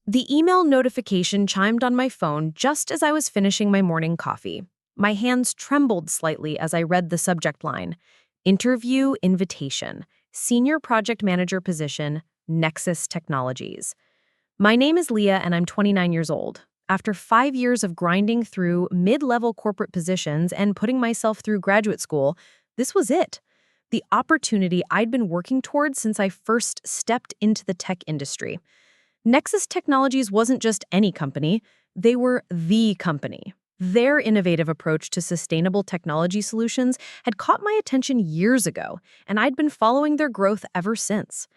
The email notification chimed on my phone just as I was finishing my morning coffee. My hands trembled slightly as I read the subject line: Interview Invitation, Senior Project Manager Position, Nexus Technologies. My name is Leah and I'm 29 years old. After 5 years of grinding through mid-level corporate positions and putting myself through graduate school, this was it. The opportunity I'd been working towards since I first stepped into the tech industry. Nexus Technologies wasn't just any company, they were the company. Their innovative approach to sustainable technology solutions had caught my attention years ago, and I'd been following their growth ever since.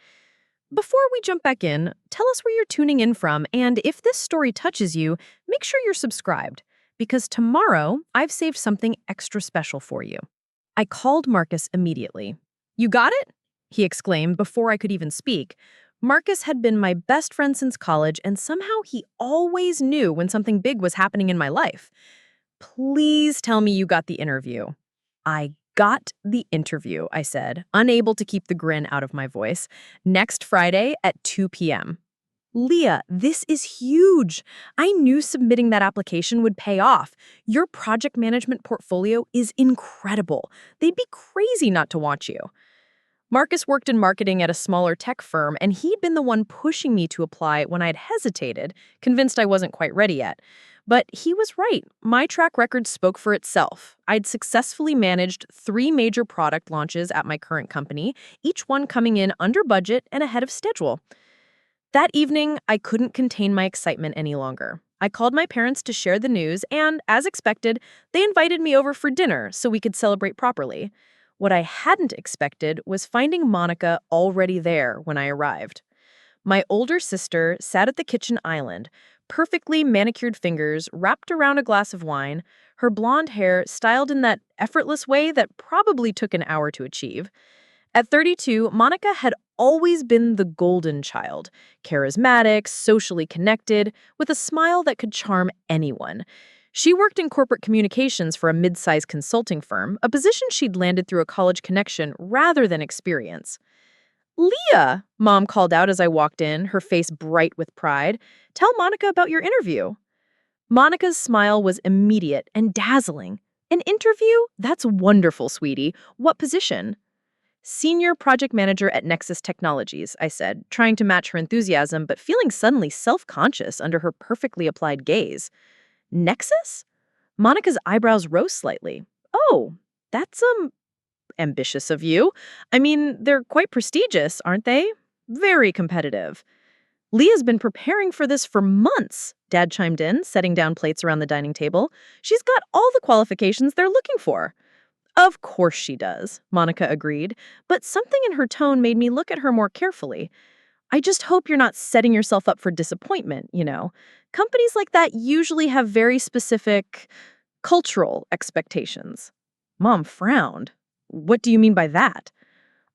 Before we jump back in, tell us where you're tuning in from, and if this story touches you, make sure you're subscribed, because tomorrow I've saved something extra special for you. I called Marcus immediately. "You got it?" he exclaimed before I could even speak. Marcus had been my best friend since college, and somehow he always knew when something big was happening in my life. "Please tell me you got the interview." "I got the interview," I said, unable to keep the grin out of my voice. "Next Friday at 2 p.m. "Leah, this is huge. I knew submitting that application would pay off. Your project management portfolio is incredible. They'd be crazy not to want you." Marcus worked in marketing at a smaller tech firm, and he'd been the one pushing me to apply when I'd hesitated, convinced I wasn't quite ready yet. But he was right. My track record spoke for itself. I'd successfully managed 3 major product launches at my current company, each one coming in under budget and ahead of schedule. That evening, I couldn't contain my excitement any longer. I called my parents to share the news, and, as expected, they invited me over for dinner so we could celebrate properly. What I hadn't expected was finding Monica already there when I arrived. My older sister sat at the kitchen island, perfectly manicured fingers wrapped around a glass of wine, her blonde hair styled in that effortless way that probably took an hour to achieve. At 32, Monica had always been the golden child, charismatic, socially connected, with a smile that could charm anyone. She worked in corporate communications for a mid-sized consulting firm, a position she'd landed through a college connection rather than experience. "Leah," Mom called out as I walked in, her face bright with pride. "Tell Monica about your interview." Monica's smile was immediate and dazzling. "An interview? That's wonderful, sweetie. What position?" "Senior Project Manager at Nexus Technologies," I said, trying to match her enthusiasm but feeling suddenly self-conscious under her perfectly applied gaze. "Nexus?" Monica's eyebrows rose slightly. "Oh, that's, ambitious of you. I mean, they're quite prestigious, aren't they? Very competitive." "Leah's been preparing for this for months," Dad chimed in, setting down plates around the dining table. "She's got all the qualifications they're looking for." "Of course she does," Monica agreed, but something in her tone made me look at her more carefully. "I just hope you're not setting yourself up for disappointment, you know. Companies like that usually have very specific cultural expectations." Mom frowned. "What do you mean by that?"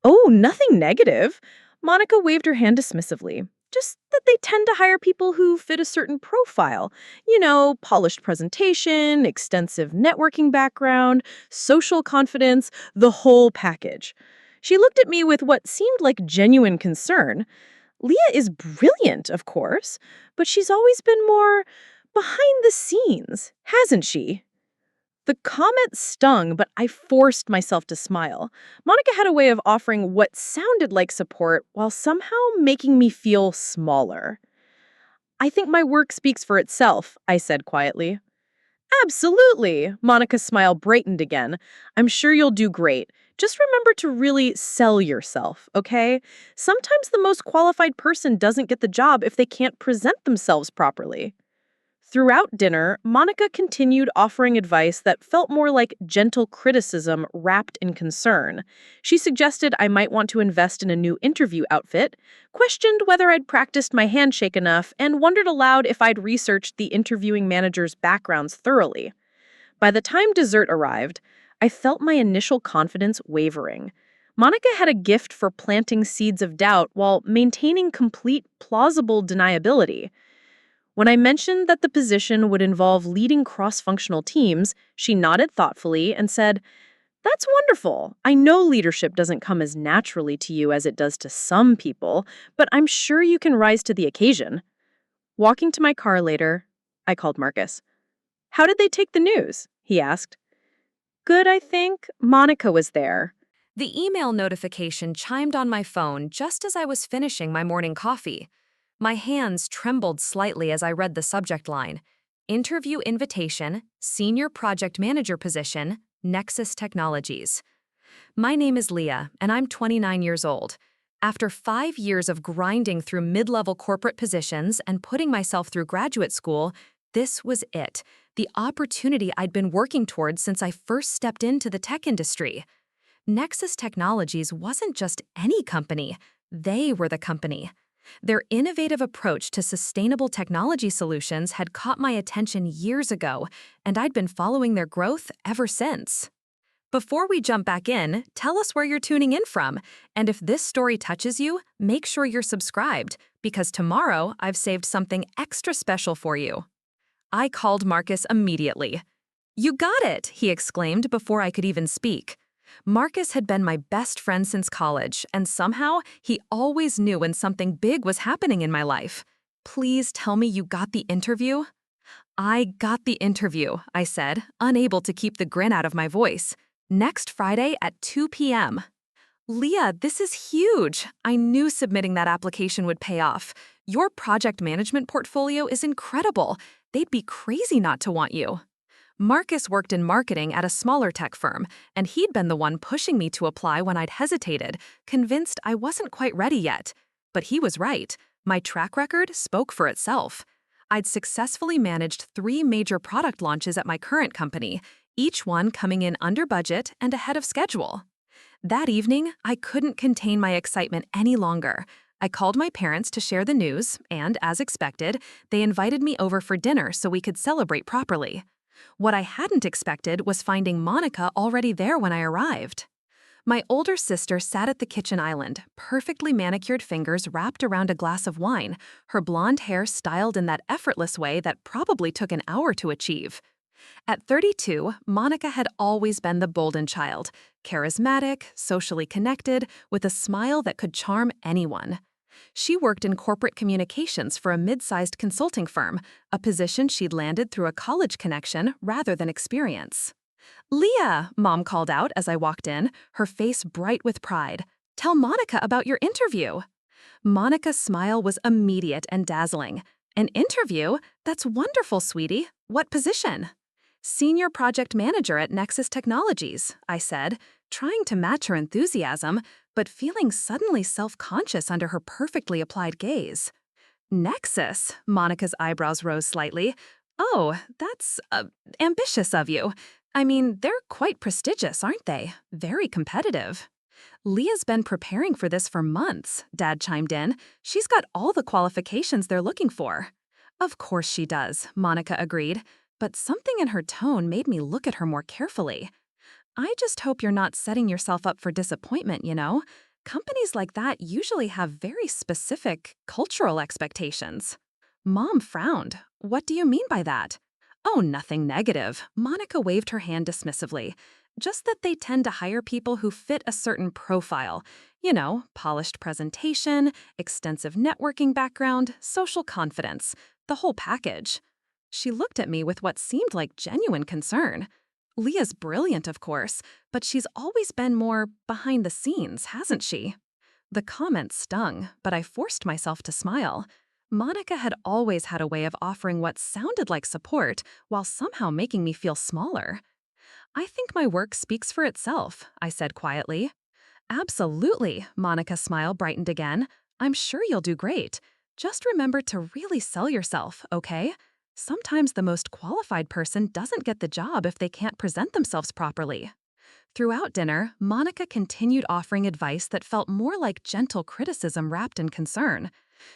"Oh, nothing negative." Monica waved her hand dismissively. "Just that they tend to hire people who fit a certain profile. You know, polished presentation, extensive networking background, social confidence, the whole package." She looked at me with what seemed like genuine concern. "Leah is brilliant, of course, but she's always been more behind the scenes, hasn't she?" The comment stung, but I forced myself to smile. Monica had a way of offering what sounded like support while somehow making me feel smaller. "I think my work speaks for itself," I said quietly. "Absolutely." Monica's smile brightened again. "I'm sure you'll do great. Just remember to really sell yourself, okay? Sometimes the most qualified person doesn't get the job if they can't present themselves properly." Throughout dinner, Monica continued offering advice that felt more like gentle criticism wrapped in concern. She suggested I might want to invest in a new interview outfit, questioned whether I'd practiced my handshake enough, and wondered aloud if I'd researched the interviewing manager's backgrounds thoroughly. By the time dessert arrived, I felt my initial confidence wavering. Monica had a gift for planting seeds of doubt while maintaining complete, plausible deniability. When I mentioned that the position would involve leading cross-functional teams, she nodded thoughtfully and said, "That's wonderful. I know leadership doesn't come as naturally to you as it does to some people, but I'm sure you can rise to the occasion." Walking to my car later, I called Marcus. How did they take the news? He asked. Good, I think. Monica was there. The email notification chimed on my phone just as I was finishing my morning coffee. My hands trembled slightly as I read the subject line. Interview invitation, senior project manager position, Nexus Technologies. My name is Leah, and I'm 29 years old. After 5 years of grinding through mid-level corporate positions and putting myself through graduate school, this was it, the opportunity I'd been working towards since I first stepped into the tech industry. Nexus Technologies wasn't just any company, they were the company. Their innovative approach to sustainable technology solutions had caught my attention years ago, and I'd been following their growth ever since. Before we jump back in, tell us where you're tuning in from, and if this story touches you, make sure you're subscribed, because tomorrow I've saved something extra special for you. I called Marcus immediately. "You got it!" he exclaimed before I could even speak. Marcus had been my best friend since college, and somehow he always knew when something big was happening in my life. "Please tell me you got the interview?" "I got the interview," I said, unable to keep the grin out of my voice. "Next Friday at 2 p.m. "Leah, this is huge. I knew submitting that application would pay off. Your project management portfolio is incredible. They'd be crazy not to want you." Marcus worked in marketing at a smaller tech firm, and he'd been the one pushing me to apply when I'd hesitated, convinced I wasn't quite ready yet. But he was right. My track record spoke for itself. I'd successfully managed 3 major product launches at my current company, each one coming in under budget and ahead of schedule. That evening, I couldn't contain my excitement any longer. I called my parents to share the news, and as expected, they invited me over for dinner so we could celebrate properly. What I hadn't expected was finding Monica already there when I arrived. My older sister sat at the kitchen island, perfectly manicured fingers wrapped around a glass of wine, her blonde hair styled in that effortless way that probably took an hour to achieve. At 32, Monica had always been the golden child, charismatic, socially connected, with a smile that could charm anyone. She worked in corporate communications for a mid-sized consulting firm, a position she'd landed through a college connection rather than experience. "Leah," Mom called out as I walked in, her face bright with pride. "Tell Monica about your interview." Monica's smile was immediate and dazzling. "An interview? That's wonderful, sweetie. What position?" "Senior project manager at Nexus Technologies," I said, trying to match her enthusiasm, but feeling suddenly self-conscious under her perfectly applied gaze. "Nexus?" Monica's eyebrows rose slightly. "Oh, that's ambitious of you. I mean, they're quite prestigious, aren't they? Very competitive." "Leah's been preparing for this for months," Dad chimed in. "She's got all the qualifications they're looking for." "Of course she does," Monica agreed, but something in her tone made me look at her more carefully. "I just hope you're not setting yourself up for disappointment, you know? Companies like that usually have very specific cultural expectations." Mom frowned. "What do you mean by that?" "Oh, nothing negative," Monica waved her hand dismissively. "Just that they tend to hire people who fit a certain profile. You know, polished presentation, extensive networking background, social confidence, the whole package." She looked at me with what seemed like genuine concern. "Leah's brilliant, of course, but she's always been more behind the scenes, hasn't she?" The comment stung, but I forced myself to smile. Monica had always had a way of offering what sounded like support while somehow making me feel smaller. "I think my work speaks for itself," I said quietly. "Absolutely," Monica's smile brightened again. "I'm sure you'll do great. Just remember to really sell yourself, okay? Sometimes the most qualified person doesn't get the job if they can't present themselves properly." Throughout dinner, Monica continued offering advice that felt more like gentle criticism wrapped in concern.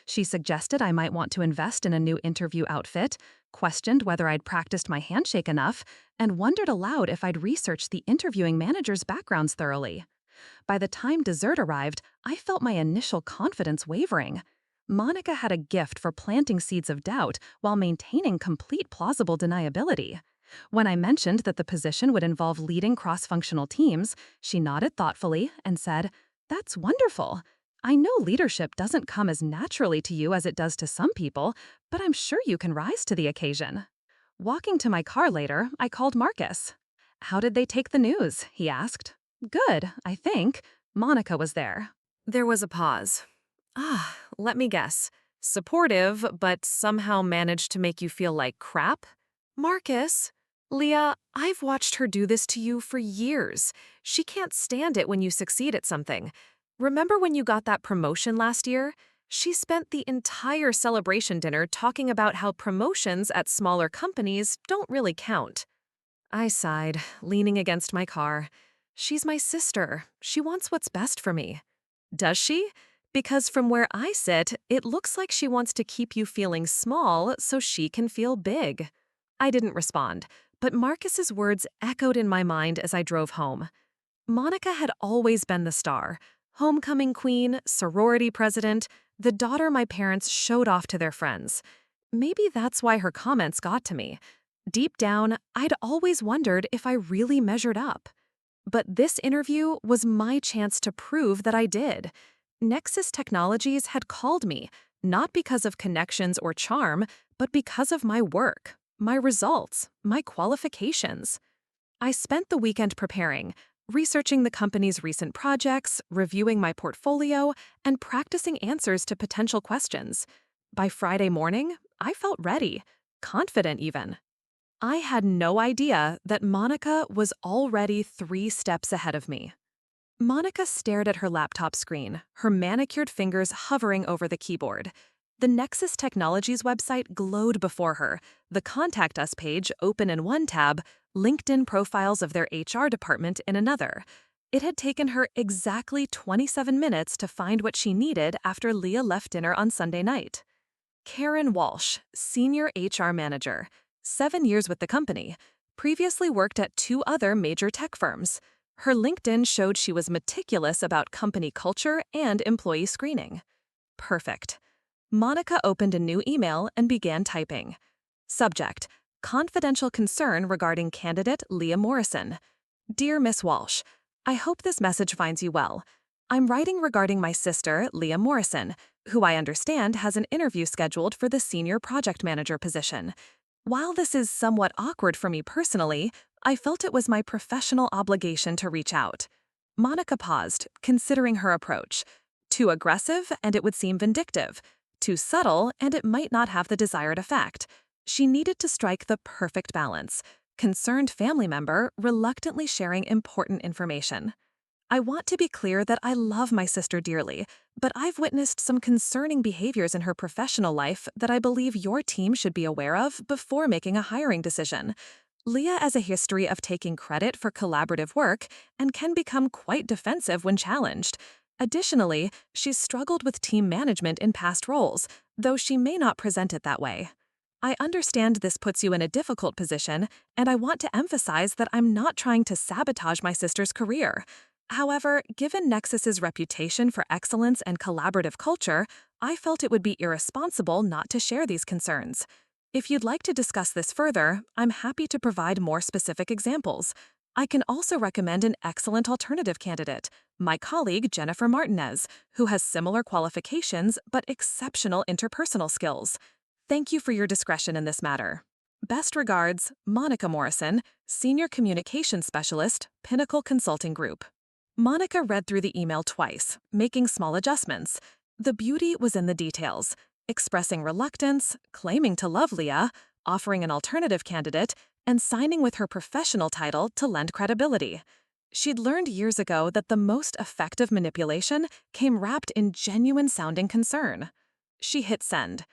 She suggested I might want to invest in a new interview outfit, questioned whether I'd practiced my handshake enough, and wondered aloud if I'd researched the interviewing manager's backgrounds thoroughly. By the time dessert arrived, I felt my initial confidence wavering. Monica had a gift for planting seeds of doubt while maintaining complete plausible deniability. When I mentioned that the position would involve leading cross-functional teams, she nodded thoughtfully and said, "That's wonderful. I know leadership doesn't come as naturally to you as it does to some people, but I'm sure you can rise to the occasion. Walking to my car later, I called Marcus. How did they take the news? He asked. Good, I think. Monica was there. There was a pause. Let me guess. Supportive, but somehow managed to make you feel like crap? Marcus? Leah, I've watched her do this to you for years. She can't stand it when you succeed at something. Remember when you got that promotion last year? She spent the entire celebration dinner talking about how promotions at smaller companies don't really count. I sighed, leaning against my car. She's my sister. She wants what's best for me. Does she? Because from where I sit, it looks like she wants to keep you feeling small so she can feel big. I didn't respond, but Marcus's words echoed in my mind as I drove home. Monica had always been the star, homecoming queen, sorority president, the daughter my parents showed off to their friends. Maybe that's why her comments got to me. Deep down, I'd always wondered if I really measured up. But this interview was my chance to prove that I did. Nexus Technologies had called me, not because of connections or charm, but because of my work, my results, my qualifications. I spent the weekend preparing, researching the company's recent projects, reviewing my portfolio, and practicing answers to potential questions. By Friday morning, I felt ready, confident even. I had no idea that Monica was already 3 steps ahead of me. Monica stared at her laptop screen, her manicured fingers hovering over the keyboard. The Nexus Technologies website glowed before her, the Contact Us page open in one tab, LinkedIn profiles of their HR department in another. It had taken her exactly 27 minutes to find what she needed after Leah left dinner on Sunday night. Karen Walsh, Senior HR Manager, 7 years with the company, previously worked at 2 other major tech firms. Her LinkedIn showed she was meticulous about company culture and employee screening. Perfect. Monica opened a new email and began typing. Subject: Confidential concern regarding candidate Leah Morrison. Dear Miss Walsh, I hope this message finds you well. I'm writing regarding my sister, Leah Morrison, who I understand has an interview scheduled for the senior project manager position. While this is somewhat awkward for me personally, I felt it was my professional obligation to reach out. Monica paused, considering her approach. Too aggressive, and it would seem vindictive. Too subtle, and it might not have the desired effect. She needed to strike the perfect balance. Concerned family member reluctantly sharing important information. I want to be clear that I love my sister dearly, but I've witnessed some concerning behaviors in her professional life that I believe your team should be aware of before making a hiring decision. Leah has a history of taking credit for collaborative work and can become quite defensive when challenged. Additionally, she's struggled with team management in past roles, though she may not present it that way. I understand this puts you in a difficult position, and I want to emphasize that I'm not trying to sabotage my sister's career. However, given Nexus's reputation for excellence and collaborative culture, I felt it would be irresponsible not to share these concerns. If you'd like to discuss this further, I'm happy to provide more specific examples. I can also recommend an excellent alternative candidate, my colleague Jennifer Martinez, who has similar qualifications but exceptional interpersonal skills. Thank you for your discretion in this matter. Best regards, Monica Morrison, Senior Communications Specialist, Pinnacle Consulting Group. Monica read through the email twice, making small adjustments. The beauty was in the details, expressing reluctance, claiming to love Leah, offering an alternative candidate, and signing with her professional title to lend credibility. She'd learned years ago that the most effective manipulation came wrapped in genuine-sounding concern. She hit send.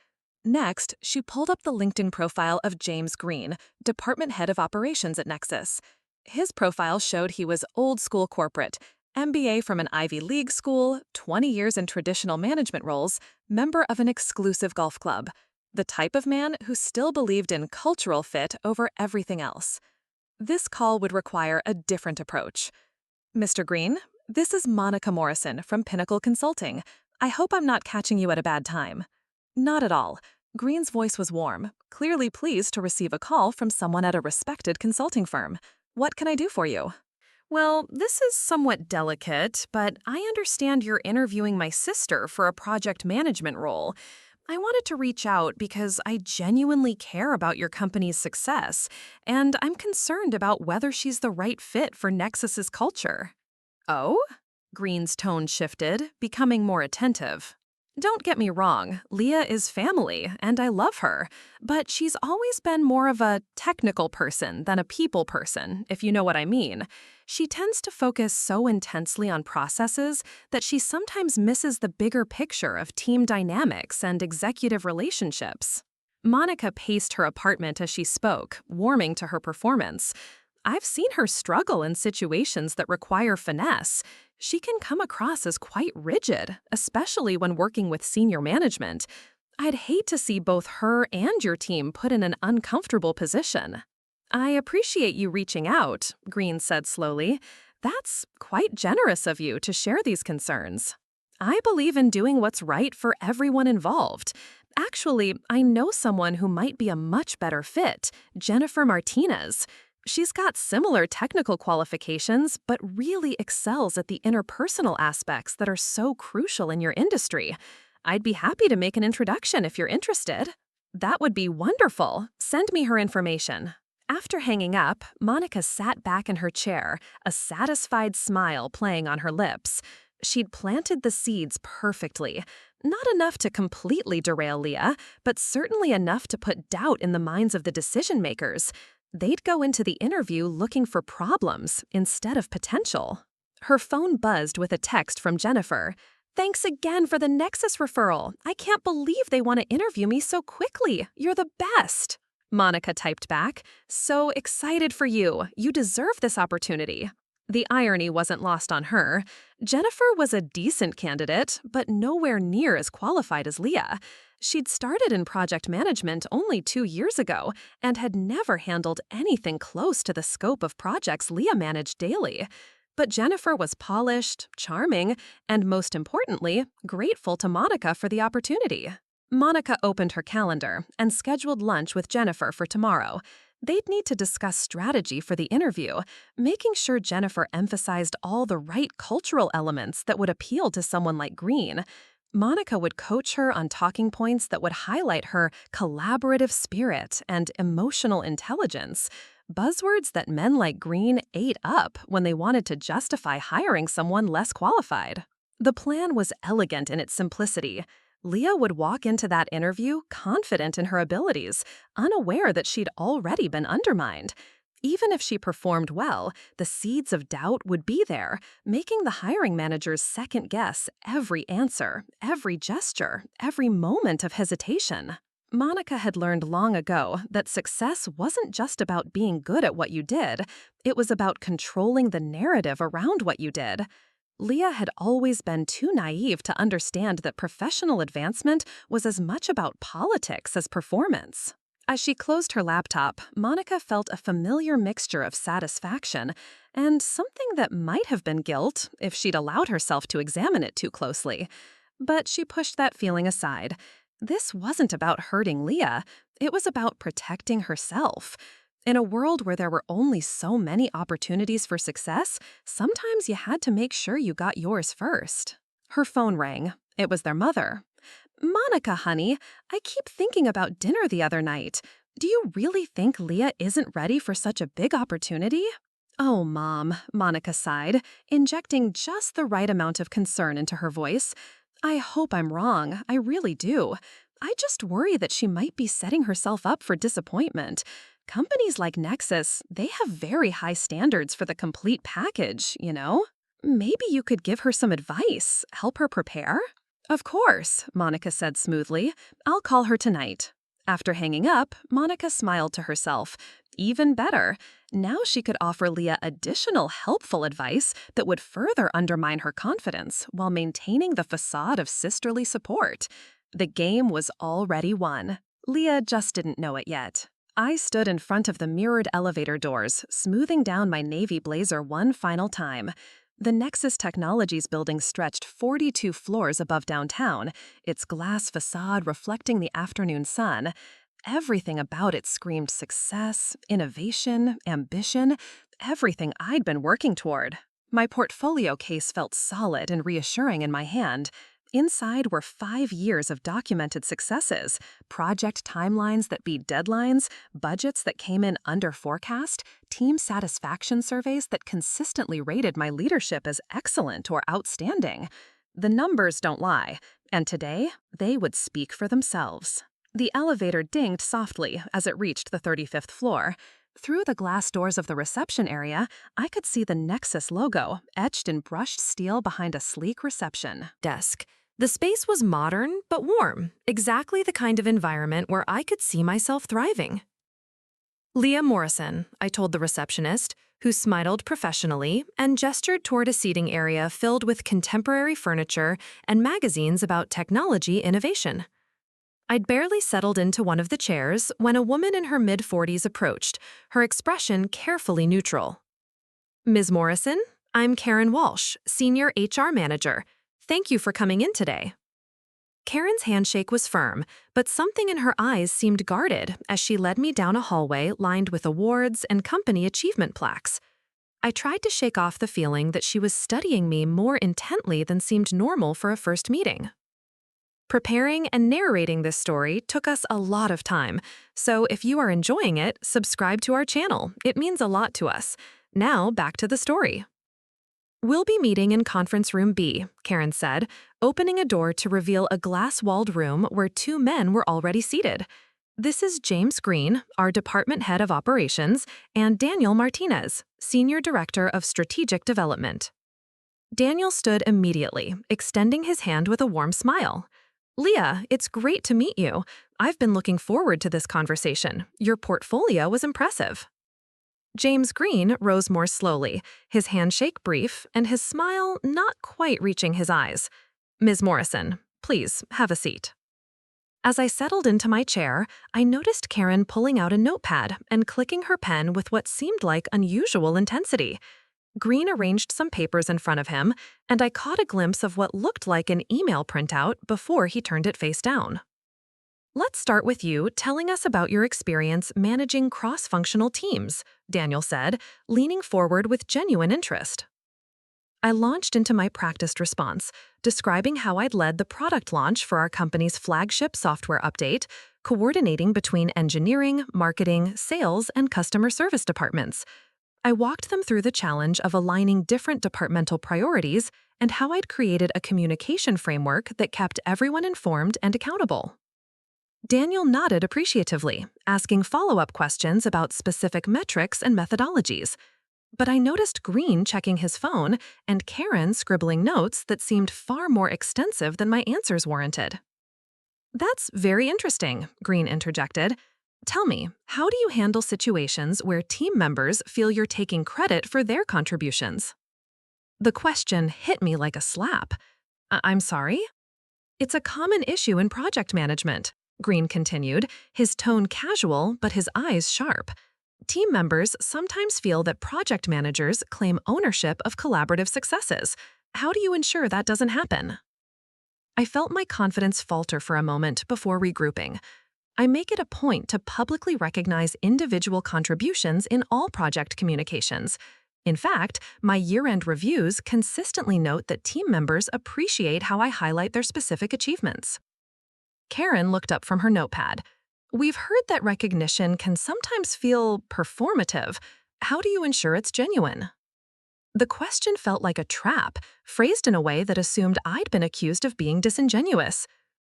Next, she pulled up the LinkedIn profile of James Green, Department Head of Operations at Nexus. His profile showed he was old-school corporate, MBA from an Ivy League school, 20 years in traditional management roles, member of an exclusive golf club. The type of man who still believed in cultural fit over everything else. This call would require a different approach. Mr. Green, this is Monica Morrison from Pinnacle Consulting. I hope I'm not catching you at a bad time. Not at all. Green's voice was warm, clearly pleased to receive a call from someone at a respected consulting firm. What can I do for you? Well, this is somewhat delicate, but I understand you're interviewing my sister for a project management role. I wanted to reach out because I genuinely care about your company's success, and I'm concerned about whether she's the right fit for Nexus's culture. Oh? Green's tone shifted, becoming more attentive. Don't get me wrong, Leah is family, and I love her, but she's always been more of a technical person than a people person, if you know what I mean. She tends to focus so intensely on processes that she sometimes misses the bigger picture of team dynamics and executive relationships. Monica paced her apartment as she spoke, warming to her performance. I've seen her struggle in situations that require finesse. She can come across as quite rigid, especially when working with senior management. I'd hate to see both her and your team put in an uncomfortable position. I appreciate you reaching out, Green said slowly. That's quite generous of you to share these concerns. I believe in doing what's right for everyone involved. Actually, I know someone who might be a much better fit, Jennifer Martinez. She's got similar technical qualifications, but really excels at the interpersonal aspects that are so crucial in your industry. I'd be happy to make an introduction if you're interested. That would be wonderful. Send me her information. After hanging up, Monica sat back in her chair, a satisfied smile playing on her lips. She'd planted the seeds perfectly. Not enough to completely derail Leah, but certainly enough to put doubt in the minds of the decision-makers. They'd go into the interview looking for problems instead of potential. Her phone buzzed with a text from Jennifer. "Thanks again for the Nexus referral. I can't believe they want to interview me so quickly. You're the best." Monica typed back, "So excited for you. You deserve this opportunity." The irony wasn't lost on her. Jennifer was a decent candidate, but nowhere near as qualified as Leah. She'd started in project management only 2 years ago and had never handled anything close to the scope of projects Leah managed daily. But Jennifer was polished, charming, and most importantly, grateful to Monica for the opportunity. Monica opened her calendar and scheduled lunch with Jennifer for tomorrow. They'd need to discuss strategy for the interview, making sure Jennifer emphasized all the right cultural elements that would appeal to someone like Green. Monica would coach her on talking points that would highlight her collaborative spirit and emotional intelligence, buzzwords that men like Green ate up when they wanted to justify hiring someone less qualified. The plan was elegant in its simplicity. Leah would walk into that interview confident in her abilities, unaware that she'd already been undermined. Even if she performed well, the seeds of doubt would be there, making the hiring managers second-guess every answer, every gesture, every moment of hesitation. Monica had learned long ago that success wasn't just about being good at what you did, it was about controlling the narrative around what you did. Leah had always been too naive to understand that professional advancement was as much about politics as performance. As she closed her laptop, Monica felt a familiar mixture of satisfaction and something that might have been guilt if she'd allowed herself to examine it too closely. But she pushed that feeling aside. This wasn't about hurting Leah, it was about protecting herself. In a world where there were only so many opportunities for success, sometimes you had to make sure you got yours first. Her phone rang. It was their mother. "Monica, honey, I keep thinking about dinner the other night. Do you really think Leah isn't ready for such a big opportunity?" "Oh, Mom," Monica sighed, injecting just the right amount of concern into her voice. "I hope I'm wrong. I really do. I just worry that she might be setting herself up for disappointment. Companies like Nexus, they have very high standards for the complete package, you know? Maybe you could give her some advice, help her prepare?" "Of course," Monica said smoothly. "I'll call her tonight." After hanging up, Monica smiled to herself. Even better, now she could offer Leah additional helpful advice that would further undermine her confidence while maintaining the facade of sisterly support. The game was already won. Leah just didn't know it yet. I stood in front of the mirrored elevator doors, smoothing down my navy blazer one final time. The Nexus Technologies building stretched 42 floors above downtown, its glass facade reflecting the afternoon sun. Everything about it screamed success, innovation, ambition, everything I'd been working toward. My portfolio case felt solid and reassuring in my hand. Inside were 5 years of documented successes, project timelines that beat deadlines, budgets that came in under forecast, team satisfaction surveys that consistently rated my leadership as excellent or outstanding. The numbers don't lie, and today they would speak for themselves. The elevator dinged softly as it reached the 35th floor. Through the glass doors of the reception area, I could see the Nexus logo etched in brushed steel behind a sleek reception desk. The space was modern but warm, exactly the kind of environment where I could see myself thriving. Leah Morrison, I told the receptionist, who smiled professionally and gestured toward a seating area filled with contemporary furniture and magazines about technology innovation. I'd barely settled into one of the chairs when a woman in her mid-40s approached, her expression carefully neutral. Ms. Morrison, I'm Karen Walsh, Senior HR Manager. Thank you for coming in today. Karen's handshake was firm, but something in her eyes seemed guarded as she led me down a hallway lined with awards and company achievement plaques. I tried to shake off the feeling that she was studying me more intently than seemed normal for a first meeting. Preparing and narrating this story took us a lot of time, so if you are enjoying it, subscribe to our channel. It means a lot to us. Now, back to the story. We'll be meeting in Conference Room B, Karen said, opening a door to reveal a glass-walled room where 2 men were already seated. This is James Green, our Department Head of Operations, and Daniel Martinez, Senior Director of Strategic Development. Daniel stood immediately, extending his hand with a warm smile. Leah, it's great to meet you. I've been looking forward to this conversation. Your portfolio was impressive. James Green rose more slowly, his handshake brief and his smile not quite reaching his eyes. Ms. Morrison, please have a seat. As I settled into my chair, I noticed Karen pulling out a notepad and clicking her pen with what seemed like unusual intensity. Green arranged some papers in front of him, and I caught a glimpse of what looked like an email printout before he turned it face down. Let's start with you telling us about your experience managing cross-functional teams, Daniel said, leaning forward with genuine interest. I launched into my practiced response, describing how I'd led the product launch for our company's flagship software update, coordinating between engineering, marketing, sales, and customer service departments. I walked them through the challenge of aligning different departmental priorities and how I'd created a communication framework that kept everyone informed and accountable. Daniel nodded appreciatively, asking follow-up questions about specific metrics and methodologies. But I noticed Green checking his phone and Karen scribbling notes that seemed far more extensive than my answers warranted. That's very interesting, Green interjected. Tell me, how do you handle situations where team members feel you're taking credit for their contributions? The question hit me like a slap. I'm sorry? It's a common issue in project management, Green continued, his tone casual but his eyes sharp. Team members sometimes feel that project managers claim ownership of collaborative successes. How do you ensure that doesn't happen? I felt my confidence falter for a moment before regrouping. I make it a point to publicly recognize individual contributions in all project communications. In fact, my year-end reviews consistently note that team members appreciate how I highlight their specific achievements. Karen looked up from her notepad. We've heard that recognition can sometimes feel performative. How do you ensure it's genuine? The question felt like a trap, phrased in a way that assumed I'd been accused of being disingenuous.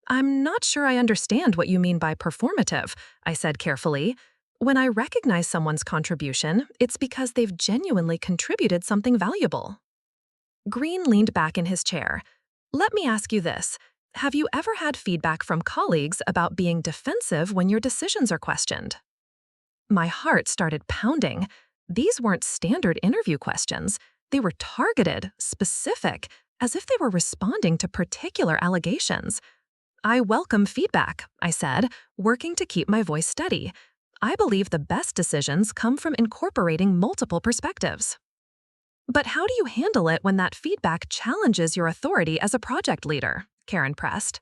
I'm not sure I understand what you mean by performative, I said carefully. When I recognize someone's contribution, it's because they've genuinely contributed something valuable. Green leaned back in his chair. Let me ask you this. Have you ever had feedback from colleagues about being defensive when your decisions are questioned? My heart started pounding. These weren't standard interview questions. They were targeted, specific, as if they were responding to particular allegations. I welcome feedback, I said, working to keep my voice steady. I believe the best decisions come from incorporating multiple perspectives. But how do you handle it when that feedback challenges your authority as a project leader? Karen pressed.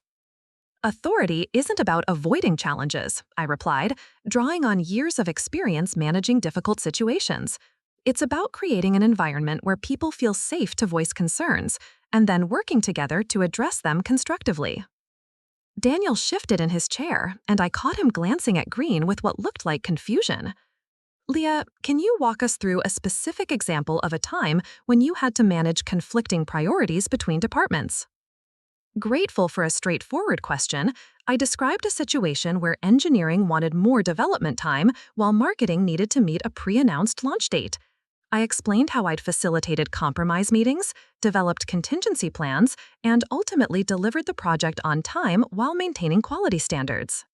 Authority isn't about avoiding challenges, I replied, drawing on years of experience managing difficult situations. It's about creating an environment where people feel safe to voice concerns, and then working together to address them constructively. Daniel shifted in his chair, and I caught him glancing at Green with what looked like confusion. Leah, can you walk us through a specific example of a time when you had to manage conflicting priorities between departments? Grateful for a straightforward question, I described a situation where engineering wanted more development time while marketing needed to meet a pre-announced launch date. I explained how I'd facilitated compromise meetings, developed contingency plans, and ultimately delivered the project on time while maintaining quality standards.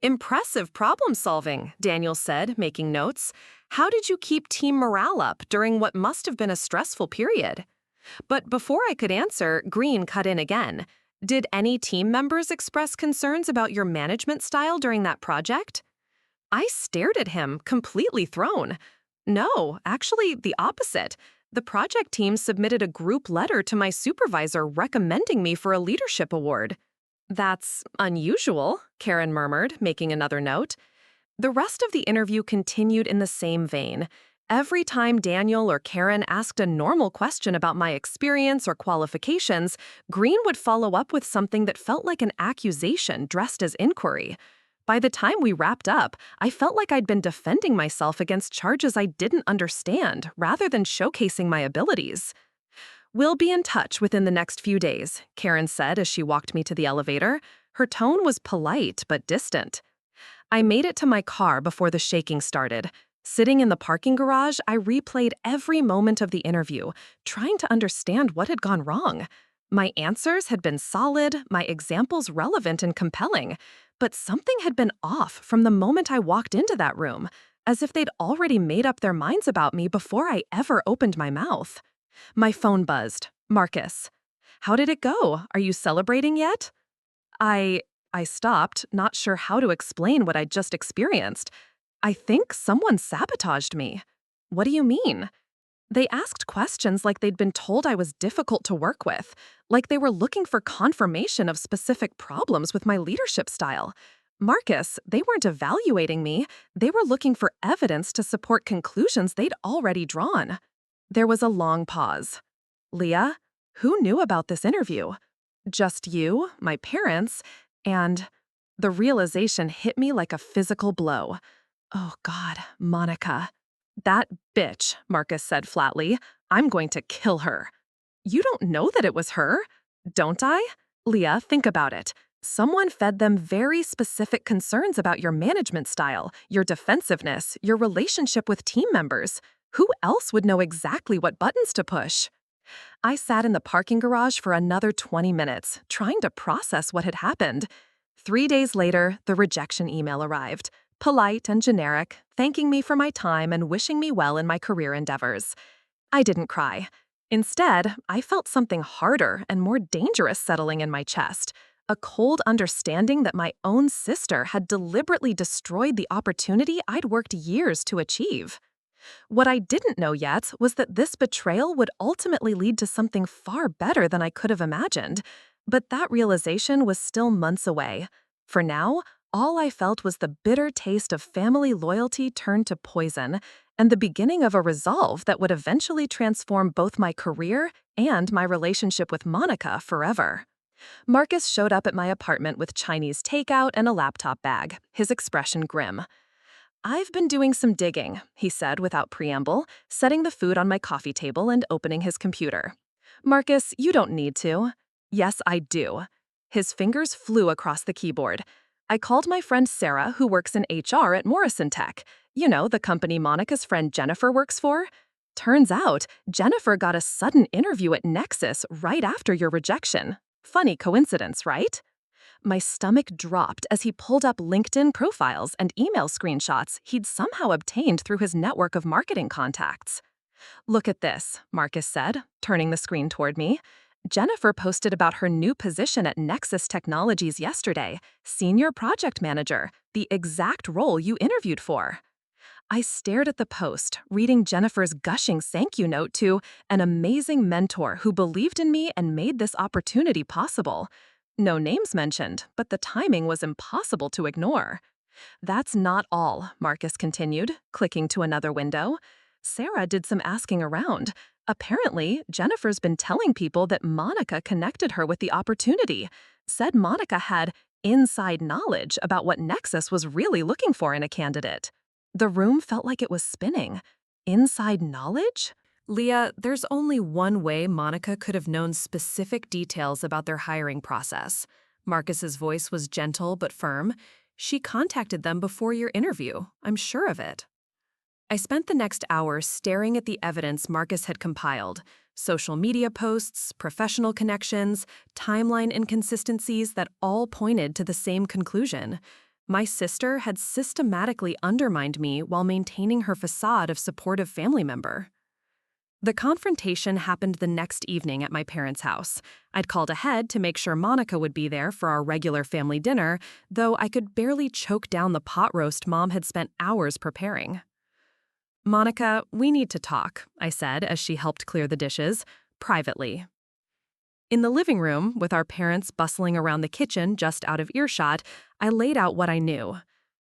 Impressive problem solving, Daniel said, making notes. How did you keep team morale up during what must have been a stressful period? But before I could answer, Green cut in again. Did any team members express concerns about your management style during that project? I stared at him, completely thrown. No, actually, the opposite. The project team submitted a group letter to my supervisor recommending me for a leadership award. That's unusual, Karen murmured, making another note. The rest of the interview continued in the same vein. Every time Daniel or Karen asked a normal question about my experience or qualifications, Green would follow up with something that felt like an accusation dressed as inquiry. By the time we wrapped up, I felt like I'd been defending myself against charges I didn't understand, rather than showcasing my abilities. "We'll be in touch within the next few days," Karen said as she walked me to the elevator. Her tone was polite but distant. I made it to my car before the shaking started. Sitting in the parking garage, I replayed every moment of the interview, trying to understand what had gone wrong. My answers had been solid, my examples relevant and compelling, but something had been off from the moment I walked into that room, as if they'd already made up their minds about me before I ever opened my mouth. My phone buzzed. "Marcus. How did it go? Are you celebrating yet?" I stopped, not sure how to explain what I'd just experienced. "I think someone sabotaged me." "What do you mean?" They asked questions like they'd been told I was difficult to work with, like they were looking for confirmation of specific problems with my leadership style. "Marcus, they weren't evaluating me. They were looking for evidence to support conclusions they'd already drawn." There was a long pause. "Leah, who knew about this interview?" "Just you, my parents, and..." The realization hit me like a physical blow. "Oh God, Monica." "That bitch," Marcus said flatly. "I'm going to kill her." "You don't know that it was her." "Don't I?" "Leah, think about it. Someone fed them very specific concerns about your management style, your defensiveness, your relationship with team members. Who else would know exactly what buttons to push?" I sat in the parking garage for another 20 minutes, trying to process what had happened. 3 days later, the rejection email arrived. Polite and generic, thanking me for my time and wishing me well in my career endeavors. I didn't cry. Instead, I felt something harder and more dangerous settling in my chest. A cold understanding that my own sister had deliberately destroyed the opportunity I'd worked years to achieve. What I didn't know yet was that this betrayal would ultimately lead to something far better than I could have imagined. But that realization was still months away. For now, all I felt was the bitter taste of family loyalty turned to poison, and the beginning of a resolve that would eventually transform both my career and my relationship with Monica forever. Marcus showed up at my apartment with Chinese takeout and a laptop bag, his expression grim. "I've been doing some digging," he said without preamble, setting the food on my coffee table and opening his computer. "Marcus, you don't need to." "Yes, I do." His fingers flew across the keyboard. "I called my friend Sarah, who works in HR at Morrison Tech. You know, the company Monica's friend Jennifer works for. Turns out, Jennifer got a sudden interview at Nexus right after your rejection. Funny coincidence, right?" My stomach dropped as he pulled up LinkedIn profiles and email screenshots he'd somehow obtained through his network of marketing contacts. "Look at this," Marcus said, turning the screen toward me. "Jennifer posted about her new position at Nexus Technologies yesterday, Senior Project Manager, the exact role you interviewed for." I stared at the post, reading Jennifer's gushing thank you note to "an amazing mentor who believed in me and made this opportunity possible." No names mentioned, but the timing was impossible to ignore. That's not all, Marcus continued, clicking to another window. Sarah did some asking around. Apparently, Jennifer's been telling people that Monica connected her with the opportunity, said Monica had inside knowledge about what Nexus was really looking for in a candidate. The room felt like it was spinning. Inside knowledge? Leah, there's only one way Monica could have known specific details about their hiring process. Marcus's voice was gentle but firm. She contacted them before your interview. I'm sure of it. I spent the next hour staring at the evidence Marcus had compiled: social media posts, professional connections, timeline inconsistencies that all pointed to the same conclusion. My sister had systematically undermined me while maintaining her facade of supportive family member. The confrontation happened the next evening at my parents' house. I'd called ahead to make sure Monica would be there for our regular family dinner, though I could barely choke down the pot roast Mom had spent hours preparing. "Monica, we need to talk," I said as she helped clear the dishes, privately. In the living room, with our parents bustling around the kitchen just out of earshot, I laid out what I knew.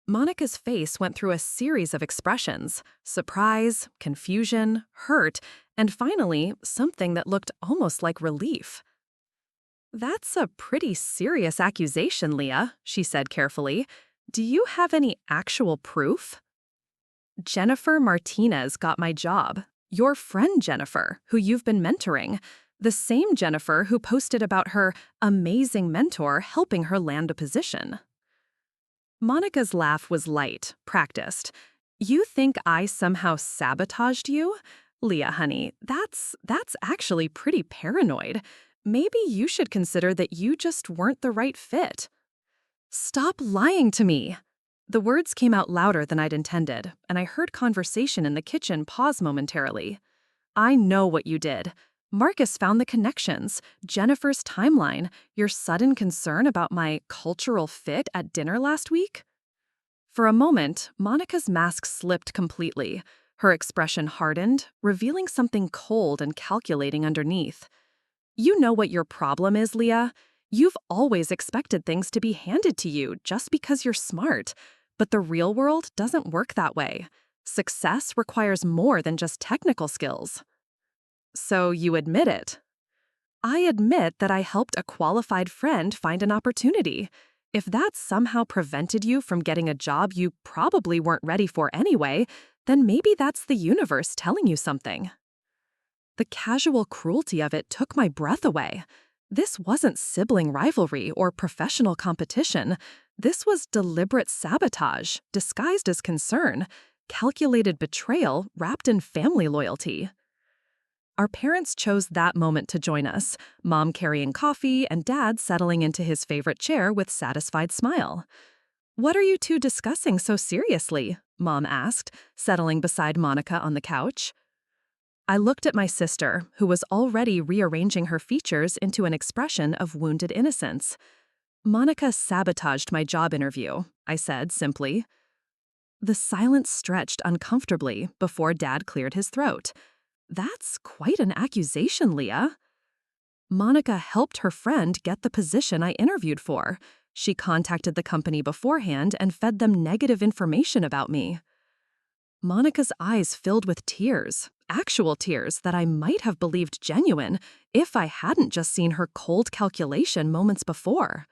Monica's face went through a series of expressions: surprise, confusion, hurt, and finally, something that looked almost like relief. "That's a pretty serious accusation, Leah," she said carefully. "Do you have any actual proof?" "Jennifer Martinez got my job. Your friend Jennifer, who you've been mentoring. The same Jennifer who posted about her amazing mentor helping her land a position." Monica's laugh was light, practiced. "You think I somehow sabotaged you? Leah, honey, that's actually pretty paranoid. Maybe you should consider that you just weren't the right fit." "Stop lying to me." The words came out louder than I'd intended, and I heard conversation in the kitchen pause momentarily. "I know what you did. Marcus found the connections, Jennifer's timeline, your sudden concern about my cultural fit at dinner last week." For a moment, Monica's mask slipped completely. Her expression hardened, revealing something cold and calculating underneath. "You know what your problem is, Leah. You've always expected things to be handed to you just because you're smart. But the real world doesn't work that way. Success requires more than just technical skills." "So you admit it?" "I admit that I helped a qualified friend find an opportunity. If that somehow prevented you from getting a job you probably weren't ready for anyway, then maybe that's the universe telling you something." The casual cruelty of it took my breath away. This wasn't sibling rivalry or professional competition. This was deliberate sabotage, disguised as concern, calculated betrayal wrapped in family loyalty. Our parents chose that moment to join us, Mom carrying coffee and Dad settling into his favorite chair with satisfied smile. "What are you two discussing so seriously?" Mom asked, settling beside Monica on the couch. I looked at my sister, who was already rearranging her features into an expression of wounded innocence. "Monica sabotaged my job interview," I said simply. The silence stretched uncomfortably before Dad cleared his throat. "That's quite an accusation, Leah." "Monica helped her friend get the position I interviewed for. She contacted the company beforehand and fed them negative information about me." Monica's eyes filled with tears, actual tears that I might have believed genuine if I hadn't just seen her cold calculation moments before.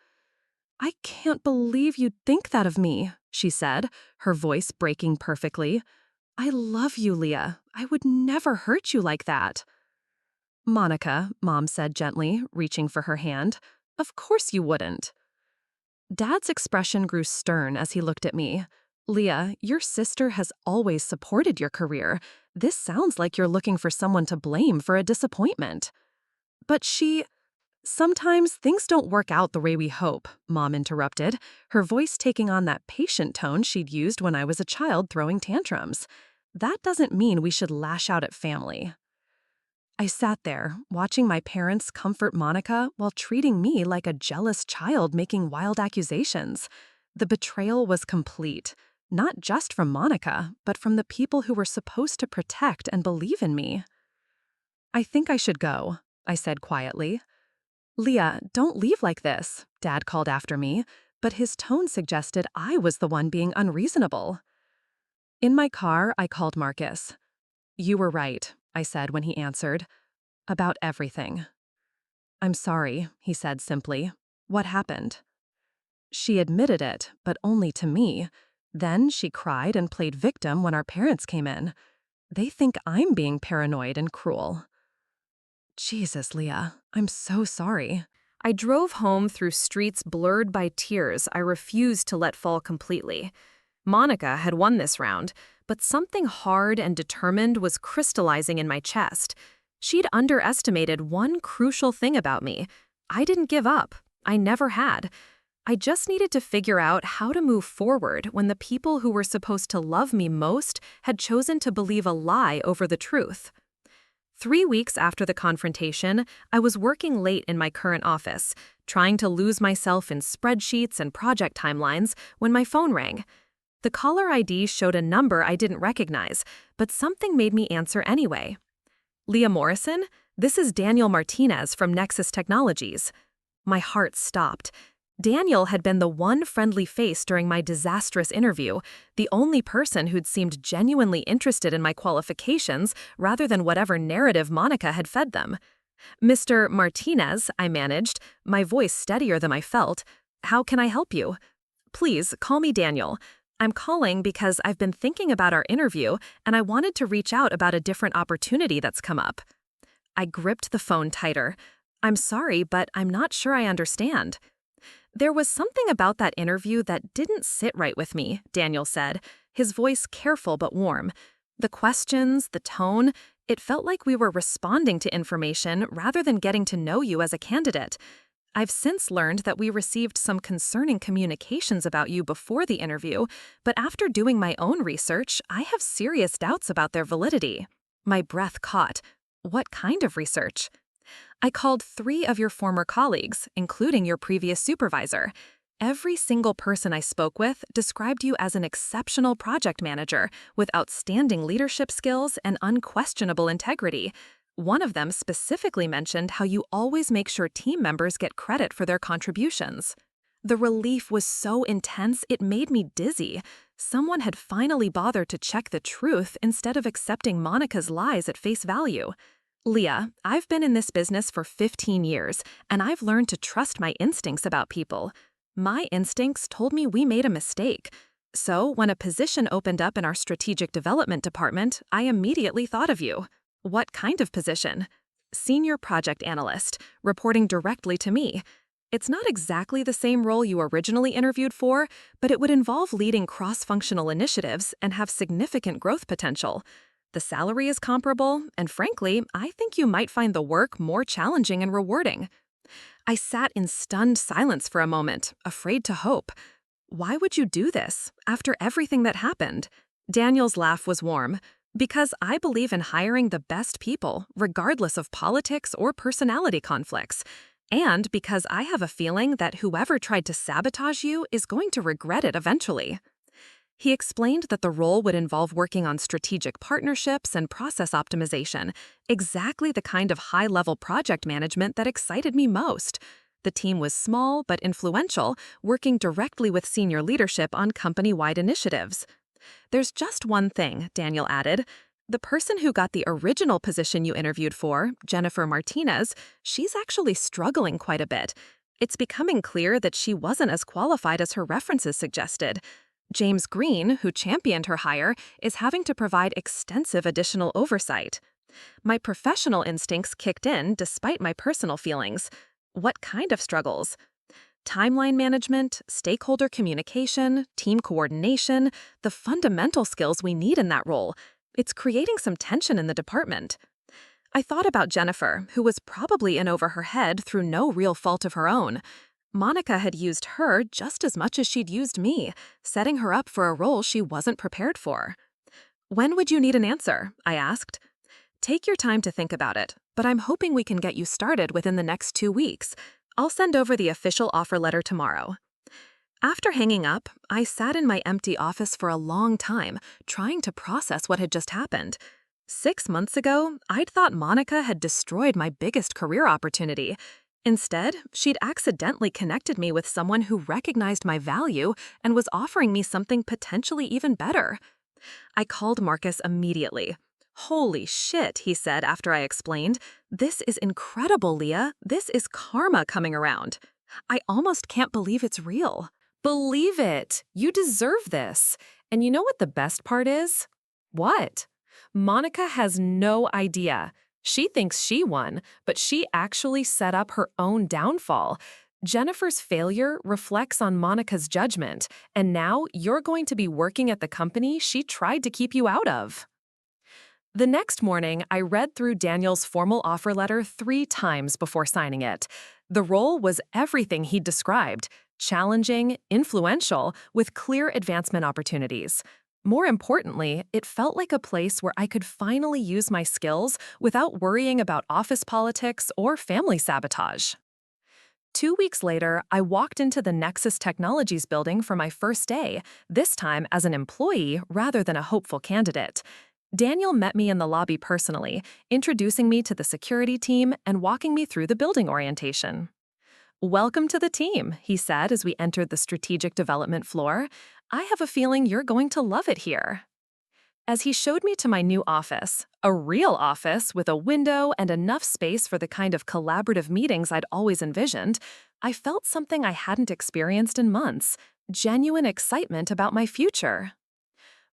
"I can't believe you'd think that of me," she said, her voice breaking perfectly. "I love you, Leah. I would never hurt you like that." "Monica," Mom said gently, reaching for her hand, "of course you wouldn't." Dad's expression grew stern as he looked at me. "Leah, your sister has always supported your career. This sounds like you're looking for someone to blame for a disappointment." "But she—" "Sometimes things don't work out the way we hope," Mom interrupted, her voice taking on that patient tone she'd used when I was a child throwing tantrums. "That doesn't mean we should lash out at family." I sat there, watching my parents comfort Monica while treating me like a jealous child making wild accusations. The betrayal was complete, not just from Monica, but from the people who were supposed to protect and believe in me. "I think I should go," I said quietly. "Leah, don't leave like this. Dad called after me, but his tone suggested I was the one being unreasonable. In my car, I called Marcus. "You were right," I said when he answered. "About everything." "I'm sorry," he said simply. "What happened?" She admitted it, but only to me. Then she cried and played victim when our parents came in. They think I'm being paranoid and cruel. Jesus, Leah, I'm so sorry. I drove home through streets blurred by tears I refused to let fall completely. Monica had won this round, but something hard and determined was crystallizing in my chest. She'd underestimated one crucial thing about me. I didn't give up. I never had. I just needed to figure out how to move forward when the people who were supposed to love me most had chosen to believe a lie over the truth. 3 weeks after the confrontation, I was working late in my current office, trying to lose myself in spreadsheets and project timelines when my phone rang. The caller ID showed a number I didn't recognize, but something made me answer anyway. "Leah Morrison, this is Daniel Martinez from Nexus Technologies." My heart stopped. Daniel had been the one friendly face during my disastrous interview, the only person who'd seemed genuinely interested in my qualifications rather than whatever narrative Monica had fed them. "Mr. Martinez," I managed, my voice steadier than I felt. "How can I help you?" "Please, call me Daniel. I'm calling because I've been thinking about our interview and I wanted to reach out about a different opportunity that's come up." I gripped the phone tighter. "I'm sorry, but I'm not sure I understand." "There was something about that interview that didn't sit right with me," Daniel said, his voice careful but warm. "The questions, the tone, it felt like we were responding to information rather than getting to know you as a candidate. I've since learned that we received some concerning communications about you before the interview, but after doing my own research, I have serious doubts about their validity." My breath caught. "What kind of research?" "I called 3 of your former colleagues, including your previous supervisor. Every single person I spoke with described you as an exceptional project manager with outstanding leadership skills and unquestionable integrity. One of them specifically mentioned how you always make sure team members get credit for their contributions." The relief was so intense it made me dizzy. Someone had finally bothered to check the truth instead of accepting Monica's lies at face value. "Leah, I've been in this business for 15 years, and I've learned to trust my instincts about people. My instincts told me we made a mistake. So when a position opened up in our strategic development department, I immediately thought of you." "What kind of position?" "Senior project analyst, reporting directly to me. It's not exactly the same role you originally interviewed for, but it would involve leading cross-functional initiatives and have significant growth potential. The salary is comparable, and frankly, I think you might find the work more challenging and rewarding." I sat in stunned silence for a moment, afraid to hope. "Why would you do this, after everything that happened?" Daniel's laugh was warm. "Because I believe in hiring the best people, regardless of politics or personality conflicts. And because I have a feeling that whoever tried to sabotage you is going to regret it eventually." He explained that the role would involve working on strategic partnerships and process optimization, exactly the kind of high-level project management that excited me most. The team was small but influential, working directly with senior leadership on company-wide initiatives. "There's just one thing," Daniel added. "The person who got the original position you interviewed for, Jennifer Martinez, she's actually struggling quite a bit. It's becoming clear that she wasn't as qualified as her references suggested. James Green, who championed her hire, is having to provide extensive additional oversight." My professional instincts kicked in despite my personal feelings. "What kind of struggles?" "Timeline management, stakeholder communication, team coordination, the fundamental skills we need in that role. It's creating some tension in the department." I thought about Jennifer, who was probably in over her head through no real fault of her own. Monica had used her just as much as she'd used me, setting her up for a role she wasn't prepared for. "When would you need an answer?" I asked. "Take your time to think about it, but I'm hoping we can get you started within the next 2 weeks. I'll send over the official offer letter tomorrow." After hanging up, I sat in my empty office for a long time, trying to process what had just happened. 6 months ago, I'd thought Monica had destroyed my biggest career opportunity. Instead, she'd accidentally connected me with someone who recognized my value and was offering me something potentially even better. I called Marcus immediately. "Holy shit," he said after I explained. "This is incredible, Leah. This is karma coming around. I almost can't believe it's real." Believe it. You deserve this. And you know what the best part is? What? Monica has no idea. She thinks she won, but she actually set up her own downfall. Jennifer's failure reflects on Monica's judgment, and now you're going to be working at the company she tried to keep you out of. The next morning, I read through Daniel's formal offer letter 3 times before signing it. The role was everything he'd described: challenging, influential, with clear advancement opportunities. More importantly, it felt like a place where I could finally use my skills without worrying about office politics or family sabotage. 2 weeks later, I walked into the Nexus Technologies building for my first day, this time as an employee rather than a hopeful candidate. Daniel met me in the lobby personally, introducing me to the security team and walking me through the building orientation. "Welcome to the team," he said as we entered the strategic development floor. "I have a feeling you're going to love it here." As he showed me to my new office, a real office with a window and enough space for the kind of collaborative meetings I'd always envisioned, I felt something I hadn't experienced in months: genuine excitement about my future.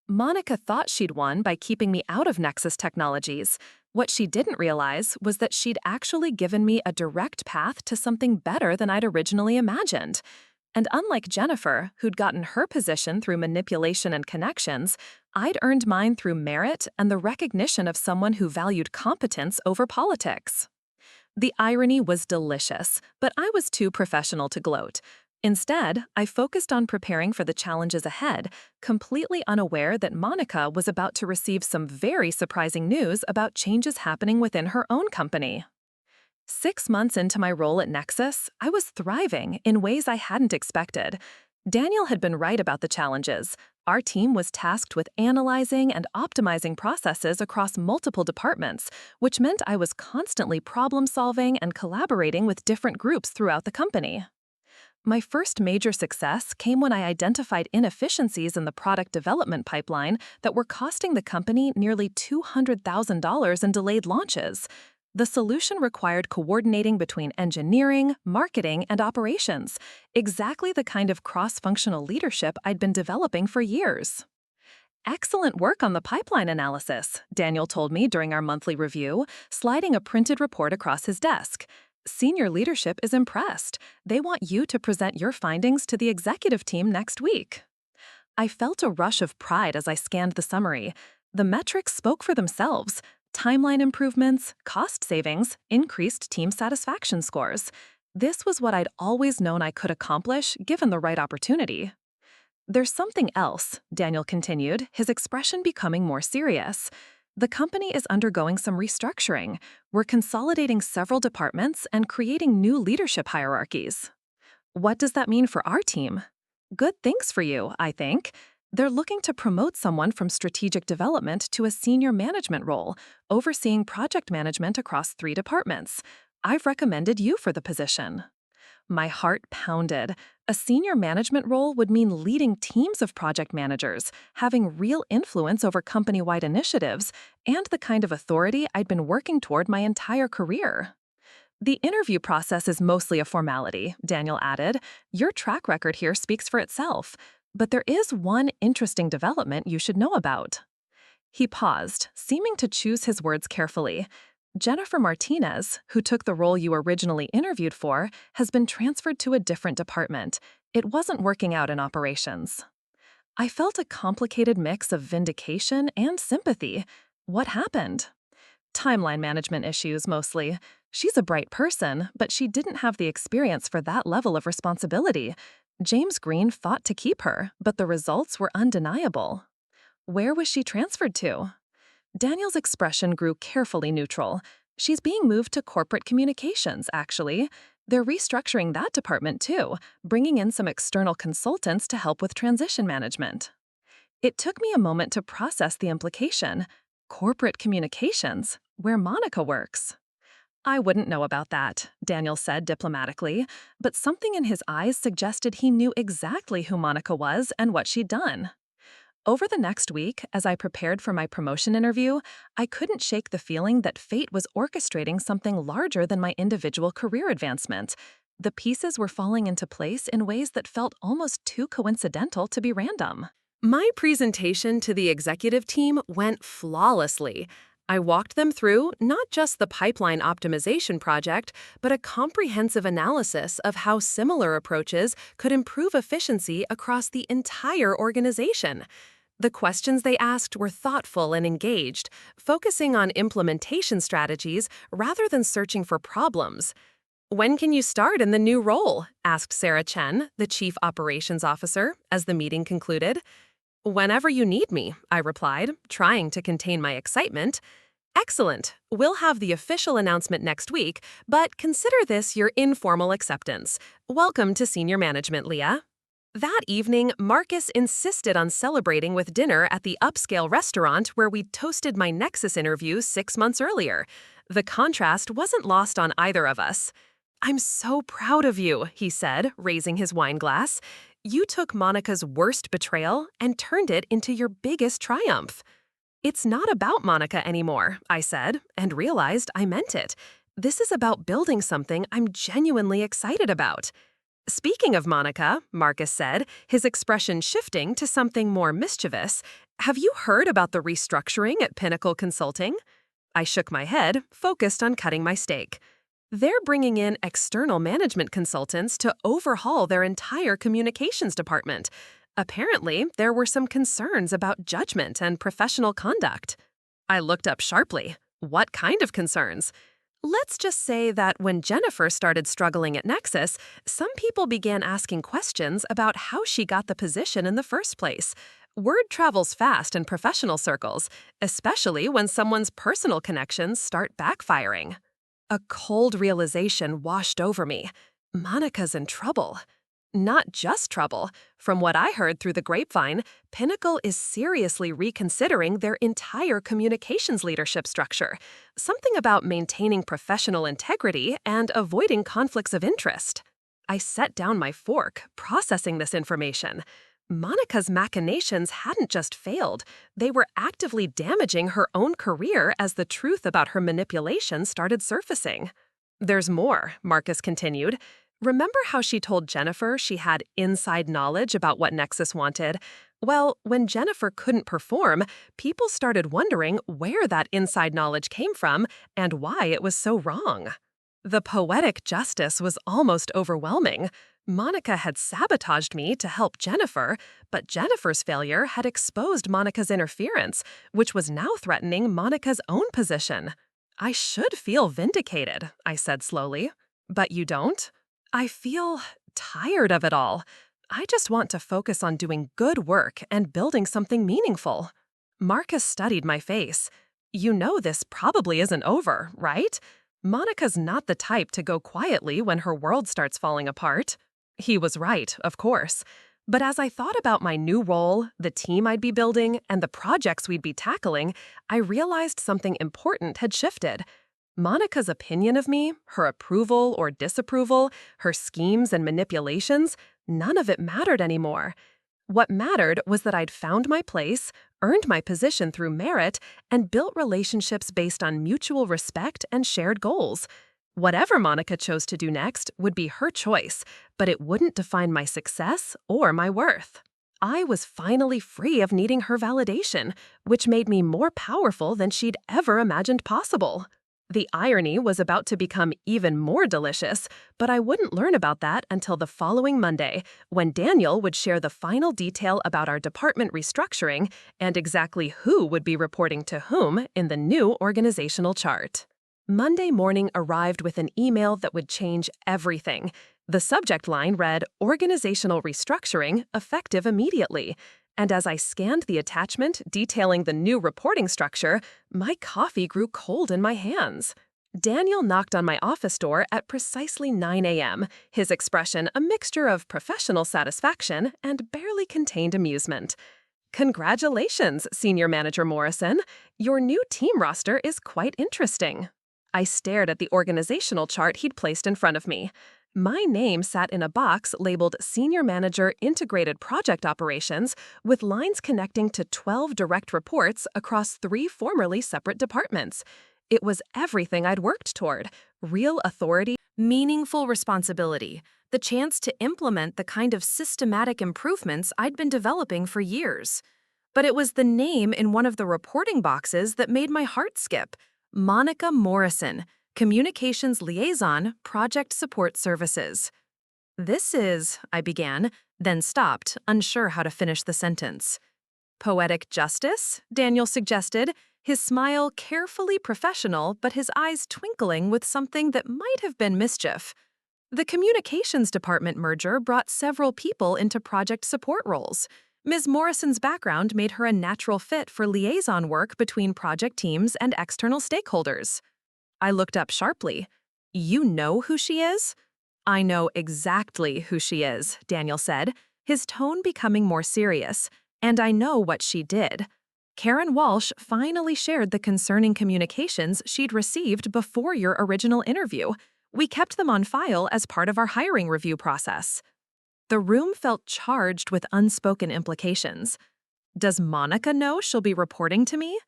Monica thought she'd won by keeping me out of Nexus Technologies. What she didn't realize was that she'd actually given me a direct path to something better than I'd originally imagined. And unlike Jennifer, who'd gotten her position through manipulation and connections, I'd earned mine through merit and the recognition of someone who valued competence over politics. The irony was delicious, but I was too professional to gloat. Instead, I focused on preparing for the challenges ahead, completely unaware that Monica was about to receive some very surprising news about changes happening within her own company. 6 months into my role at Nexus, I was thriving in ways I hadn't expected. Daniel had been right about the challenges. Our team was tasked with analyzing and optimizing processes across multiple departments, which meant I was constantly problem-solving and collaborating with different groups throughout the company. My first major success came when I identified inefficiencies in the product development pipeline that were costing the company nearly $200,000 in delayed launches. The solution required coordinating between engineering, marketing, and operations, exactly the kind of cross-functional leadership I'd been developing for years. "Excellent work on the pipeline analysis," Daniel told me during our monthly review, sliding a printed report across his desk. "Senior leadership is impressed. They want you to present your findings to the executive team next week." I felt a rush of pride as I scanned the summary. The metrics spoke for themselves: timeline improvements, cost savings, increased team satisfaction scores. This was what I'd always known I could accomplish given the right opportunity. "There's something else," Daniel continued, his expression becoming more serious. "The company is undergoing some restructuring. We're consolidating several departments and creating new leadership hierarchies." "What does that mean for our team?" "Good things for you, I think. They're looking to promote someone from strategic development to a senior management role, overseeing project management across 3 departments. I've recommended you for the position." My heart pounded. A senior management role would mean leading teams of project managers, having real influence over company-wide initiatives, and the kind of authority I'd been working toward my entire career. "The interview process is mostly a formality," Daniel added. "Your track record here speaks for itself. But there is one interesting development you should know about." He paused, seeming to choose his words carefully. "Jennifer Martinez, who took the role you originally interviewed for, has been transferred to a different department. It wasn't working out in operations." I felt a complicated mix of vindication and sympathy. What happened? "Timeline management issues, mostly. She's a bright person, but she didn't have the experience for that level of responsibility. James Green fought to keep her, but the results were undeniable." "Where was she transferred to?" Daniel's expression grew carefully neutral. "She's being moved to corporate communications, actually. They're restructuring that department too, bringing in some external consultants to help with transition management." It took me a moment to process the implication. Corporate communications, where Monica works. I wouldn't know about that, Daniel said diplomatically, but something in his eyes suggested he knew exactly who Monica was and what she'd done. Over the next week, as I prepared for my promotion interview, I couldn't shake the feeling that fate was orchestrating something larger than my individual career advancement. The pieces were falling into place in ways that felt almost too coincidental to be random. My presentation to the executive team went flawlessly. I walked them through not just the pipeline optimization project, but a comprehensive analysis of how similar approaches could improve efficiency across the entire organization. The questions they asked were thoughtful and engaged, focusing on implementation strategies rather than searching for problems. "When can you start in the new role?" asked Sarah Chen, the Chief Operations Officer, as the meeting concluded. "Whenever you need me," I replied, trying to contain my excitement. "Excellent. We'll have the official announcement next week, but consider this your informal acceptance. Welcome to senior management, Leah." That evening, Marcus insisted on celebrating with dinner at the upscale restaurant where we'd toasted my Nexus interview 6 months earlier. The contrast wasn't lost on either of us. "I'm so proud of you," he said, raising his wine glass. "You took Monica's worst betrayal and turned it into your biggest triumph." "It's not about Monica anymore," I said, and realized I meant it. "This is about building something I'm genuinely excited about." "Speaking of Monica," Marcus said, his expression shifting to something more mischievous, "have you heard about the restructuring at Pinnacle Consulting?" I shook my head, focused on cutting my steak. "They're bringing in external management consultants to overhaul their entire communications department. Apparently, there were some concerns about judgment and professional conduct." I looked up sharply. "What kind of concerns?" "Let's just say that when Jennifer started struggling at Nexus, some people began asking questions about how she got the position in the first place. Word travels fast in professional circles, especially when someone's personal connections start backfiring." A cold realization washed over me. Monica's in trouble. Not just trouble. From what I heard through the grapevine, Pinnacle is seriously reconsidering their entire communications leadership structure. Something about maintaining professional integrity and avoiding conflicts of interest. I set down my fork, processing this information. Monica's machinations hadn't just failed, they were actively damaging her own career as the truth about her manipulation started surfacing. "There's more," Marcus continued. "Remember how she told Jennifer she had inside knowledge about what Nexus wanted? Well, when Jennifer couldn't perform, people started wondering where that inside knowledge came from and why it was so wrong." The poetic justice was almost overwhelming. Monica had sabotaged me to help Jennifer, but Jennifer's failure had exposed Monica's interference, which was now threatening Monica's own position. "I should feel vindicated," I said slowly. "But you don't?" "I feel tired of it all. I just want to focus on doing good work and building something meaningful." Marcus studied my face. "You know this probably isn't over, right? Monica's not the type to go quietly when her world starts falling apart." He was right, of course. But as I thought about my new role, the team I'd be building, and the projects we'd be tackling, I realized something important had shifted. Monica's opinion of me, her approval or disapproval, her schemes and manipulations, none of it mattered anymore. What mattered was that I'd found my place, earned my position through merit, and built relationships based on mutual respect and shared goals. Whatever Monica chose to do next would be her choice, but it wouldn't define my success or my worth. I was finally free of needing her validation, which made me more powerful than she'd ever imagined possible. The irony was about to become even more delicious, but I wouldn't learn about that until the following Monday, when Daniel would share the final detail about our department restructuring and exactly who would be reporting to whom in the new organizational chart. Monday morning arrived with an email that would change everything. The subject line read, "Organizational restructuring, effective immediately." And as I scanned the attachment detailing the new reporting structure, my coffee grew cold in my hands. Daniel knocked on my office door at precisely 9 a.m., his expression a mixture of professional satisfaction and barely contained amusement. "Congratulations, Senior Manager Morrison. Your new team roster is quite interesting." I stared at the organizational chart he'd placed in front of me. My name sat in a box labeled Senior Manager Integrated Project Operations with lines connecting to 12 direct reports across 3 formerly separate departments. It was everything I'd worked toward: real authority, Meaningful responsibility, the chance to implement the kind of systematic improvements I'd been developing for years. But it was the name in one of the reporting boxes that made my heart skip. Monica Morrison, Communications Liaison, Project Support Services. This is, I began, then stopped, unsure how to finish the sentence. Poetic justice? Daniel suggested, his smile carefully professional but his eyes twinkling with something that might have been mischief. The communications department merger brought several people into project support roles. Ms. Morrison's background made her a natural fit for liaison work between project teams and external stakeholders. I looked up sharply. You know who she is? I know exactly who she is, Daniel said, his tone becoming more serious. And I know what she did. Karen Walsh finally shared the concerning communications she'd received before your original interview. We kept them on file as part of our hiring review process. The room felt charged with unspoken implications. Does Monica know she'll be reporting to me?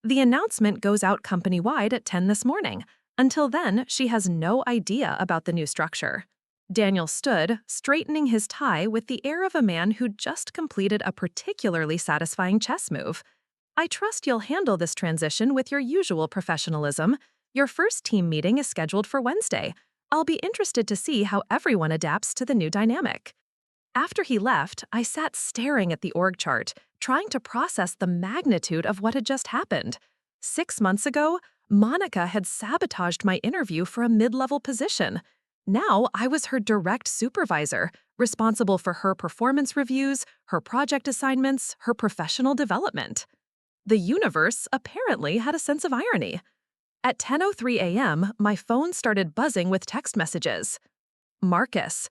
The announcement goes out company-wide at 10 this morning. Until then, she has no idea about the new structure. Daniel stood, straightening his tie with the air of a man who'd just completed a particularly satisfying chess move. I trust you'll handle this transition with your usual professionalism. Your first team meeting is scheduled for Wednesday. I'll be interested to see how everyone adapts to the new dynamic. After he left, I sat staring at the org chart, trying to process the magnitude of what had just happened. 6 months ago, Monica had sabotaged my interview for a mid-level position. Now I was her direct supervisor, responsible for her performance reviews, her project assignments, her professional development. The universe apparently had a sense of irony. At 10:03 a.m., my phone started buzzing with text messages. Marcus.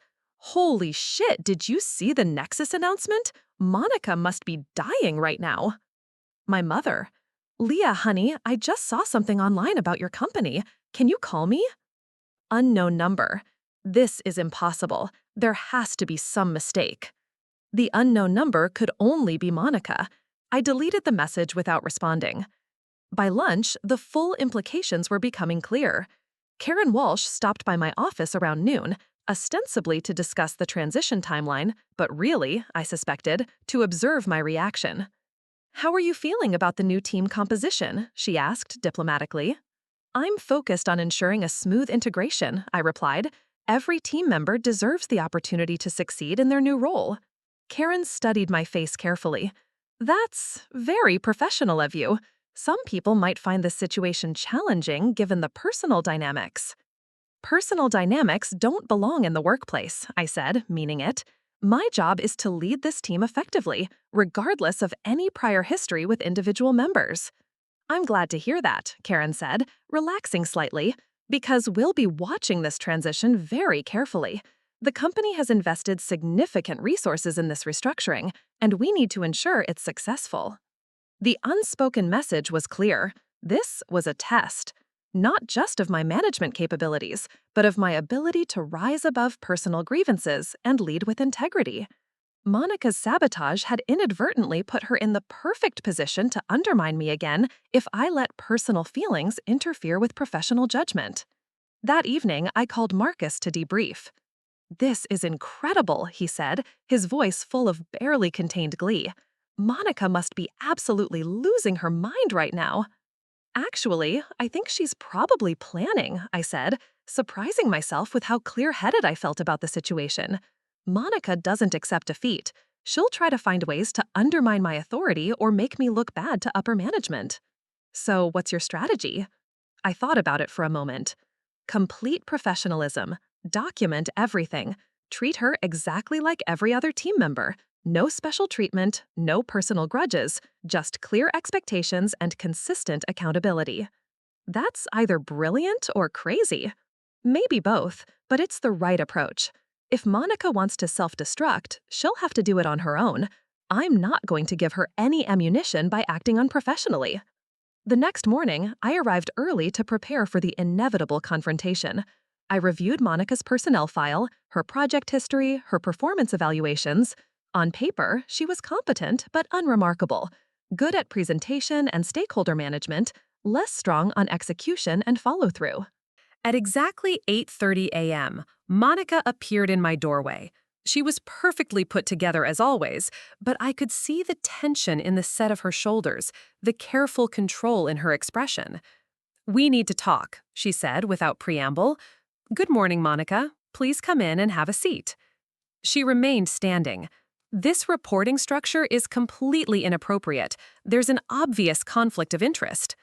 Holy shit, did you see the Nexus announcement? Monica must be dying right now. My mother. Leah, honey, I just saw something online about your company. Can you call me? Unknown number. This is impossible. There has to be some mistake. The unknown number could only be Monica. I deleted the message without responding. By lunch, the full implications were becoming clear. Karen Walsh stopped by my office around noon, ostensibly to discuss the transition timeline, but really, I suspected, to observe my reaction. How are you feeling about the new team composition? She asked diplomatically. I'm focused on ensuring a smooth integration, I replied. Every team member deserves the opportunity to succeed in their new role. Karen studied my face carefully. That's very professional of you. Some people might find this situation challenging given the personal dynamics. Personal dynamics don't belong in the workplace, I said, meaning it. My job is to lead this team effectively, regardless of any prior history with individual members. I'm glad to hear that, Karen said, relaxing slightly, because we'll be watching this transition very carefully. The company has invested significant resources in this restructuring, and we need to ensure it's successful. The unspoken message was clear. This was a test, not just of my management capabilities, but of my ability to rise above personal grievances and lead with integrity. Monica's sabotage had inadvertently put her in the perfect position to undermine me again if I let personal feelings interfere with professional judgment. That evening, I called Marcus to debrief. This is incredible, he said, his voice full of barely contained glee. Monica must be absolutely losing her mind right now. Actually, I think she's probably planning, I said, surprising myself with how clear-headed I felt about the situation. Monica doesn't accept defeat. She'll try to find ways to undermine my authority or make me look bad to upper management. So, what's your strategy? I thought about it for a moment. Complete professionalism. Document everything. Treat her exactly like every other team member. No special treatment, no personal grudges, just clear expectations and consistent accountability. That's either brilliant or crazy. Maybe both, but it's the right approach. If Monica wants to self-destruct, she'll have to do it on her own. I'm not going to give her any ammunition by acting unprofessionally. The next morning, I arrived early to prepare for the inevitable confrontation. I reviewed Monica's personnel file, her project history, her performance evaluations. On paper, she was competent but unremarkable, good at presentation and stakeholder management, less strong on execution and follow-through. At exactly 8:30 a.m., Monica appeared in my doorway. She was perfectly put together as always, but I could see the tension in the set of her shoulders, the careful control in her expression. "We need to talk," she said without preamble. "Good morning, Monica. Please come in and have a seat." She remained standing. "This reporting structure is completely inappropriate. There's an obvious conflict of interest."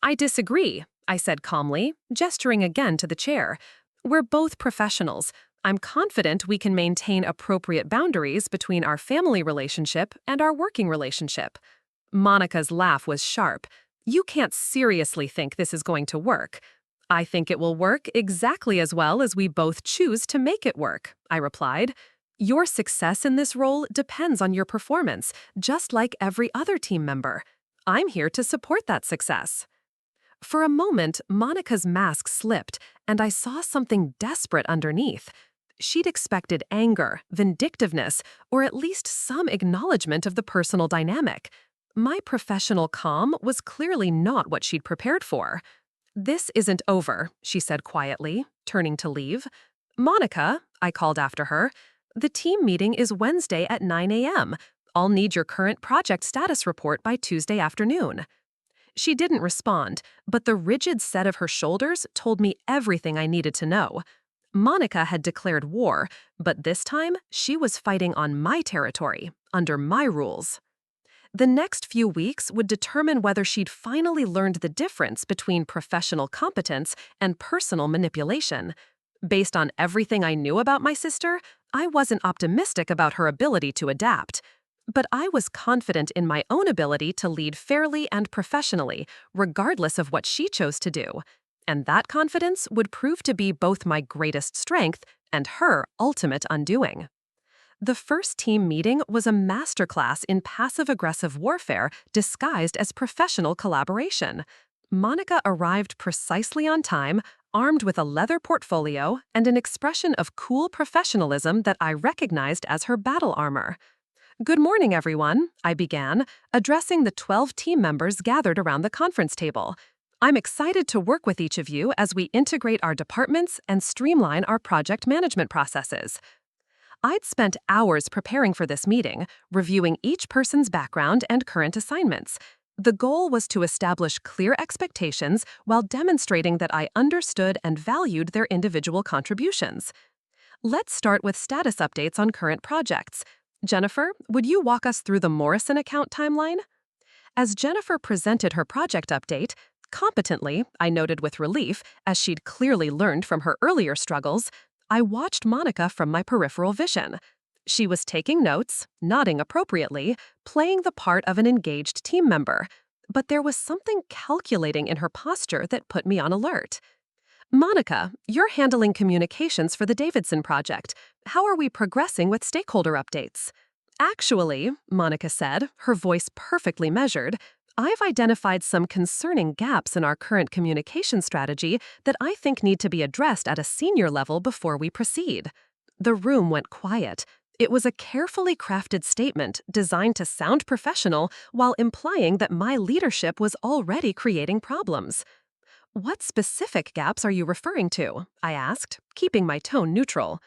"I disagree," I said calmly, gesturing again to the chair. "We're both professionals. I'm confident we can maintain appropriate boundaries between our family relationship and our working relationship." Monica's laugh was sharp. "You can't seriously think this is going to work." "I think it will work exactly as well as we both choose to make it work," I replied. "Your success in this role depends on your performance, just like every other team member. I'm here to support that success." For a moment, Monica's mask slipped, and I saw something desperate underneath. She'd expected anger, vindictiveness, or at least some acknowledgement of the personal dynamic. My professional calm was clearly not what she'd prepared for. "This isn't over," she said quietly, turning to leave. "Monica," I called after her, "the team meeting is Wednesday at 9 a.m. I'll need your current project status report by Tuesday afternoon." She didn't respond, but the rigid set of her shoulders told me everything I needed to know. Monica had declared war, but this time she was fighting on my territory, under my rules. The next few weeks would determine whether she'd finally learned the difference between professional competence and personal manipulation. Based on everything I knew about my sister, I wasn't optimistic about her ability to adapt. But I was confident in my own ability to lead fairly and professionally, regardless of what she chose to do. And that confidence would prove to be both my greatest strength and her ultimate undoing. The first team meeting was a masterclass in passive-aggressive warfare disguised as professional collaboration. Monica arrived precisely on time, armed with a leather portfolio and an expression of cool professionalism that I recognized as her battle armor. "Good morning, everyone," I began, addressing the 12 team members gathered around the conference table. "I'm excited to work with each of you as we integrate our departments and streamline our project management processes." I'd spent hours preparing for this meeting, reviewing each person's background and current assignments. The goal was to establish clear expectations while demonstrating that I understood and valued their individual contributions. Let's start with status updates on current projects. Jennifer, would you walk us through the Morrison account timeline? As Jennifer presented her project update, competently, I noted with relief, as she'd clearly learned from her earlier struggles, I watched Monica from my peripheral vision. She was taking notes, nodding appropriately, playing the part of an engaged team member. But there was something calculating in her posture that put me on alert. "Monica, you're handling communications for the Davidson project. How are we progressing with stakeholder updates?" "Actually," Monica said, her voice perfectly measured, "I've identified some concerning gaps in our current communication strategy that I think need to be addressed at a senior level before we proceed." The room went quiet. It was a carefully crafted statement designed to sound professional while implying that my leadership was already creating problems. "What specific gaps are you referring to?" I asked, keeping my tone neutral.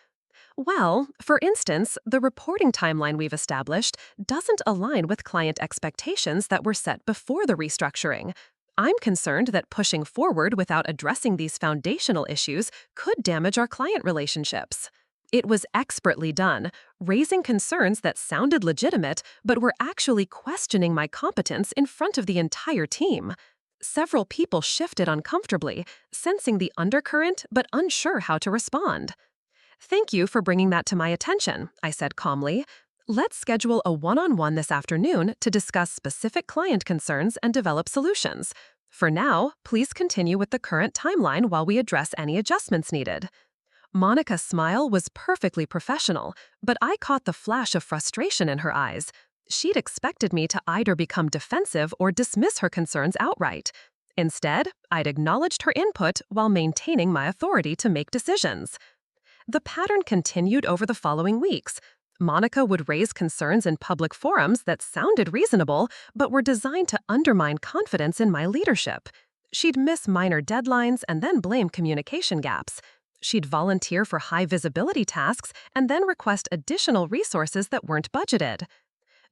"Well, for instance, the reporting timeline we've established doesn't align with client expectations that were set before the restructuring. I'm concerned that pushing forward without addressing these foundational issues could damage our client relationships." It was expertly done, raising concerns that sounded legitimate but were actually questioning my competence in front of the entire team. Several people shifted uncomfortably, sensing the undercurrent but unsure how to respond. "Thank you for bringing that to my attention," I said calmly. "Let's schedule a one-on-one this afternoon to discuss specific client concerns and develop solutions. For now, please continue with the current timeline while we address any adjustments needed." Monica's smile was perfectly professional, but I caught the flash of frustration in her eyes. She'd expected me to either become defensive or dismiss her concerns outright. Instead, I'd acknowledged her input while maintaining my authority to make decisions. The pattern continued over the following weeks. Monica would raise concerns in public forums that sounded reasonable, but were designed to undermine confidence in my leadership. She'd miss minor deadlines and then blame communication gaps. She'd volunteer for high-visibility tasks and then request additional resources that weren't budgeted.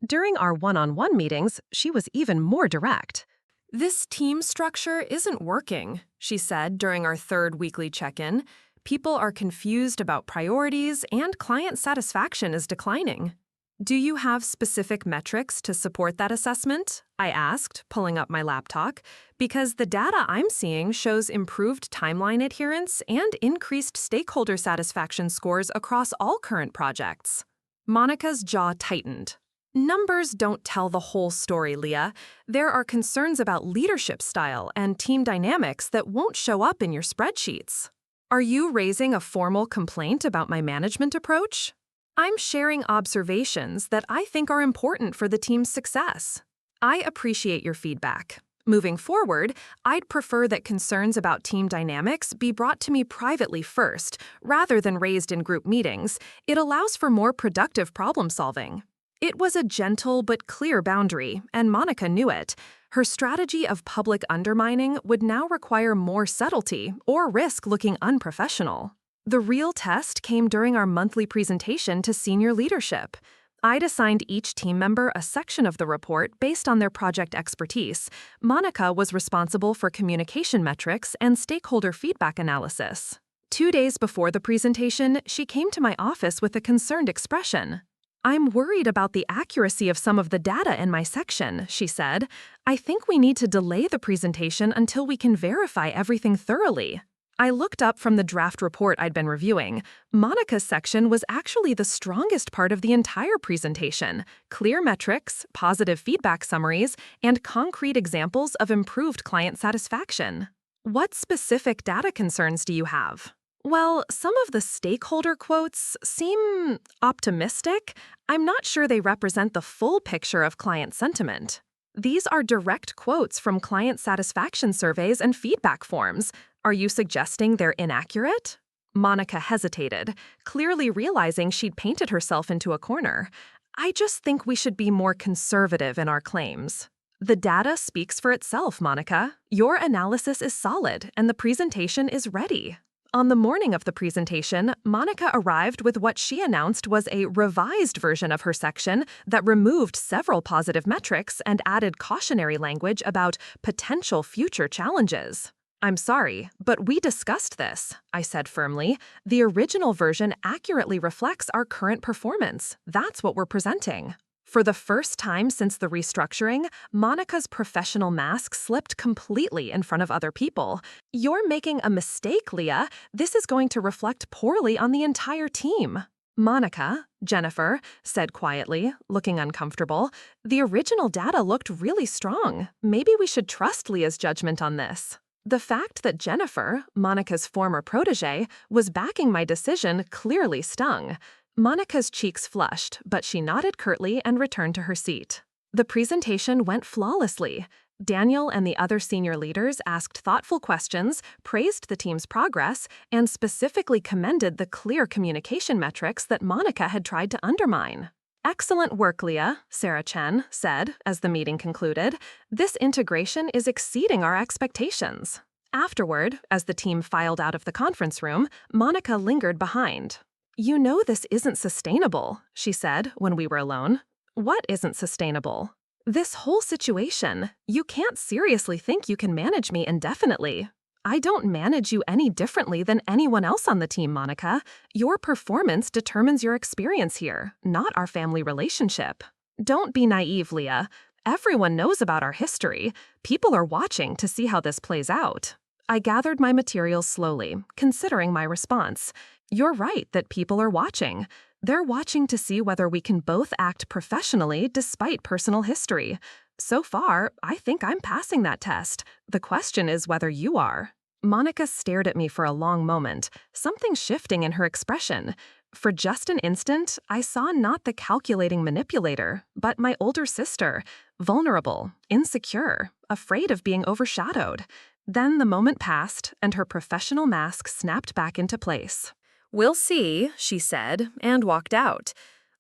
During our one-on-one meetings, she was even more direct. "This team structure isn't working," she said during our third weekly check-in. "People are confused about priorities and client satisfaction is declining." "Do you have specific metrics to support that assessment?" I asked, pulling up my laptop, because the data I'm seeing shows improved timeline adherence and increased stakeholder satisfaction scores across all current projects. Monica's jaw tightened. "Numbers don't tell the whole story, Leah. There are concerns about leadership style and team dynamics that won't show up in your spreadsheets. Are you raising a formal complaint about my management approach?" "I'm sharing observations that I think are important for the team's success." "I appreciate your feedback. Moving forward, I'd prefer that concerns about team dynamics be brought to me privately first, rather than raised in group meetings. It allows for more productive problem solving." It was a gentle but clear boundary, and Monica knew it. Her strategy of public undermining would now require more subtlety or risk looking unprofessional. The real test came during our monthly presentation to senior leadership. I'd assigned each team member a section of the report based on their project expertise. Monica was responsible for communication metrics and stakeholder feedback analysis. 2 days before the presentation, she came to my office with a concerned expression. "I'm worried about the accuracy of some of the data in my section," she said. "I think we need to delay the presentation until we can verify everything thoroughly." I looked up from the draft report I'd been reviewing. Monica's section was actually the strongest part of the entire presentation. Clear metrics, positive feedback summaries, and concrete examples of improved client satisfaction. "What specific data concerns do you have?" "Well, some of the stakeholder quotes seem optimistic. I'm not sure they represent the full picture of client sentiment." "These are direct quotes from client satisfaction surveys and feedback forms. Are you suggesting they're inaccurate?" Monica hesitated, clearly realizing she'd painted herself into a corner. "I just think we should be more conservative in our claims." "The data speaks for itself, Monica. Your analysis is solid, and the presentation is ready." On the morning of the presentation, Monica arrived with what she announced was a revised version of her section that removed several positive metrics and added cautionary language about potential future challenges. "I'm sorry, but we discussed this," I said firmly. "The original version accurately reflects our current performance. That's what we're presenting." For the first time since the restructuring, Monica's professional mask slipped completely in front of other people. "You're making a mistake, Leah. This is going to reflect poorly on the entire team." "Monica," Jennifer said quietly, looking uncomfortable, "the original data looked really strong. Maybe we should trust Leah's judgment on this." The fact that Jennifer, Monica's former protege, was backing my decision clearly stung. Monica's cheeks flushed, but she nodded curtly and returned to her seat. The presentation went flawlessly. Daniel and the other senior leaders asked thoughtful questions, praised the team's progress, and specifically commended the clear communication metrics that Monica had tried to undermine. "Excellent work, Leah," Sarah Chen said as the meeting concluded. "This integration is exceeding our expectations." Afterward, as the team filed out of the conference room, Monica lingered behind. "You know this isn't sustainable," she said when we were alone. "What isn't sustainable?" "This whole situation. You can't seriously think you can manage me indefinitely." "I don't manage you any differently than anyone else on the team, Monica. Your performance determines your experience here, not our family relationship." "Don't be naive, Leah. Everyone knows about our history. People are watching to see how this plays out." I gathered my materials slowly, considering my response. You're right that people are watching. They're watching to see whether we can both act professionally despite personal history. So far, I think I'm passing that test. The question is whether you are. Monica stared at me for a long moment, something shifting in her expression. For just an instant, I saw not the calculating manipulator, but my older sister, vulnerable, insecure, afraid of being overshadowed. Then the moment passed, and her professional mask snapped back into place. "We'll see," she said, and walked out.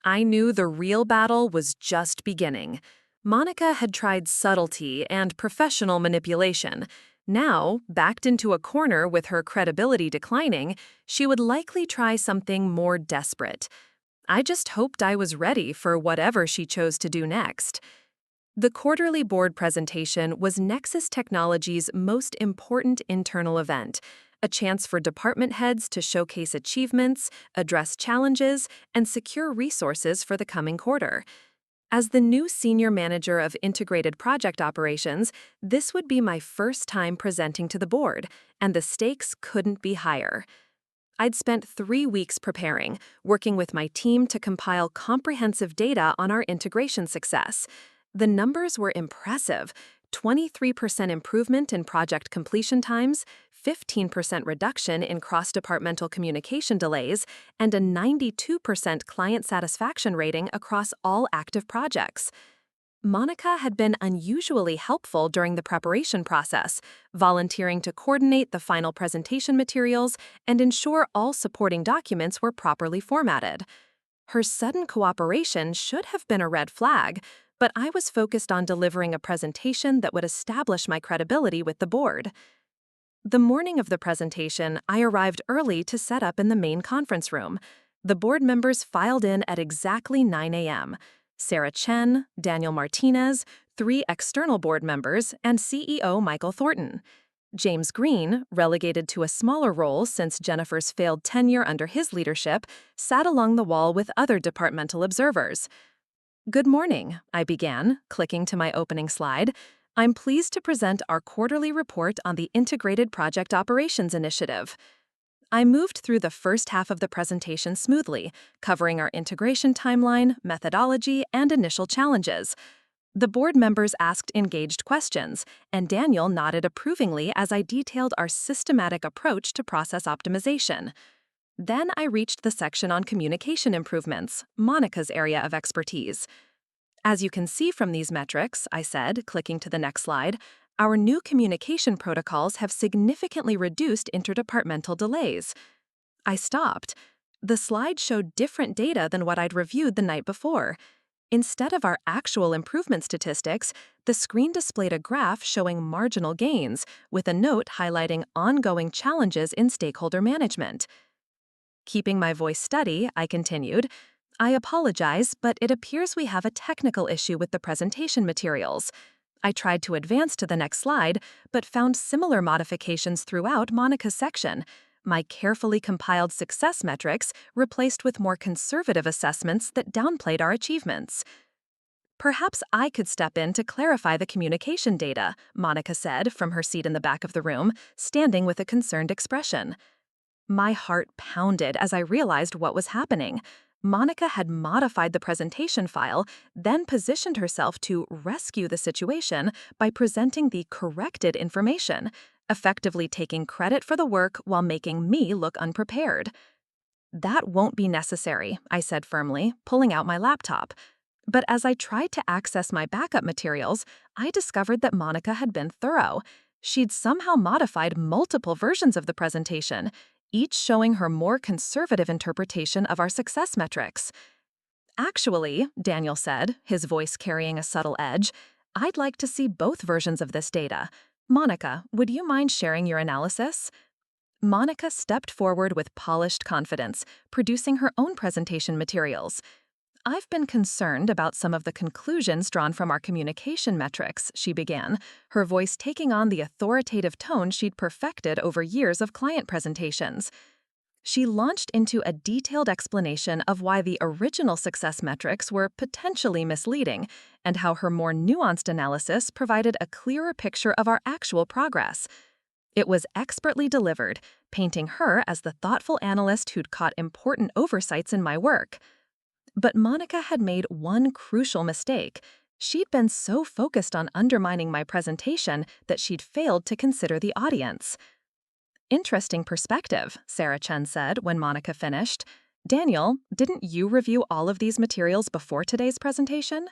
I knew the real battle was just beginning. Monica had tried subtlety and professional manipulation. Now, backed into a corner with her credibility declining, she would likely try something more desperate. I just hoped I was ready for whatever she chose to do next. The quarterly board presentation was Nexus Technologies' most important internal event, a chance for department heads to showcase achievements, address challenges, and secure resources for the coming quarter. As the new senior manager of integrated project operations, this would be my first time presenting to the board, and the stakes couldn't be higher. I'd spent 3 weeks preparing, working with my team to compile comprehensive data on our integration success. The numbers were impressive: 23% improvement in project completion times, 15% reduction in cross-departmental communication delays, and a 92% client satisfaction rating across all active projects. Monica had been unusually helpful during the preparation process, volunteering to coordinate the final presentation materials and ensure all supporting documents were properly formatted. Her sudden cooperation should have been a red flag, but I was focused on delivering a presentation that would establish my credibility with the board. The morning of the presentation, I arrived early to set up in the main conference room. The board members filed in at exactly 9 a.m. Sarah Chen, Daniel Martinez, 3 external board members, and CEO Michael Thornton. James Green, relegated to a smaller role since Jennifer's failed tenure under his leadership, sat along the wall with other departmental observers. "Good morning," I began, clicking to my opening slide. "I'm pleased to present our quarterly report on the Integrated Project Operations Initiative." I moved through the first half of the presentation smoothly, covering our integration timeline, methodology, and initial challenges. The board members asked engaged questions, and Daniel nodded approvingly as I detailed our systematic approach to process optimization. Then I reached the section on communication improvements, Monica's area of expertise. "As you can see from these metrics," I said, clicking to the next slide, "our new communication protocols have significantly reduced interdepartmental delays." I stopped. The slide showed different data than what I'd reviewed the night before. Instead of our actual improvement statistics, the screen displayed a graph showing marginal gains, with a note highlighting ongoing challenges in stakeholder management. Keeping my voice steady, I continued, "I apologize, but it appears we have a technical issue with the presentation materials." I tried to advance to the next slide, but found similar modifications throughout Monica's section. My carefully compiled success metrics replaced with more conservative assessments that downplayed our achievements. "Perhaps I could step in to clarify the communication data," Monica said from her seat in the back of the room, standing with a concerned expression. My heart pounded as I realized what was happening. Monica had modified the presentation file, then positioned herself to rescue the situation by presenting the corrected information, effectively taking credit for the work while making me look unprepared. "That won't be necessary," I said firmly, pulling out my laptop. But as I tried to access my backup materials, I discovered that Monica had been thorough. She'd somehow modified multiple versions of the presentation, each showing her more conservative interpretation of our success metrics. "Actually," Daniel said, his voice carrying a subtle edge, "I'd like to see both versions of this data. Monica, would you mind sharing your analysis?" Monica stepped forward with polished confidence, producing her own presentation materials. "I've been concerned about some of the conclusions drawn from our communication metrics," she began, her voice taking on the authoritative tone she'd perfected over years of client presentations. She launched into a detailed explanation of why the original success metrics were potentially misleading and how her more nuanced analysis provided a clearer picture of our actual progress. It was expertly delivered, painting her as the thoughtful analyst who'd caught important oversights in my work. But Monica had made one crucial mistake. She'd been so focused on undermining my presentation that she'd failed to consider the audience. "Interesting perspective," Sarah Chen said when Monica finished. Daniel, didn't you review all of these materials before today's presentation?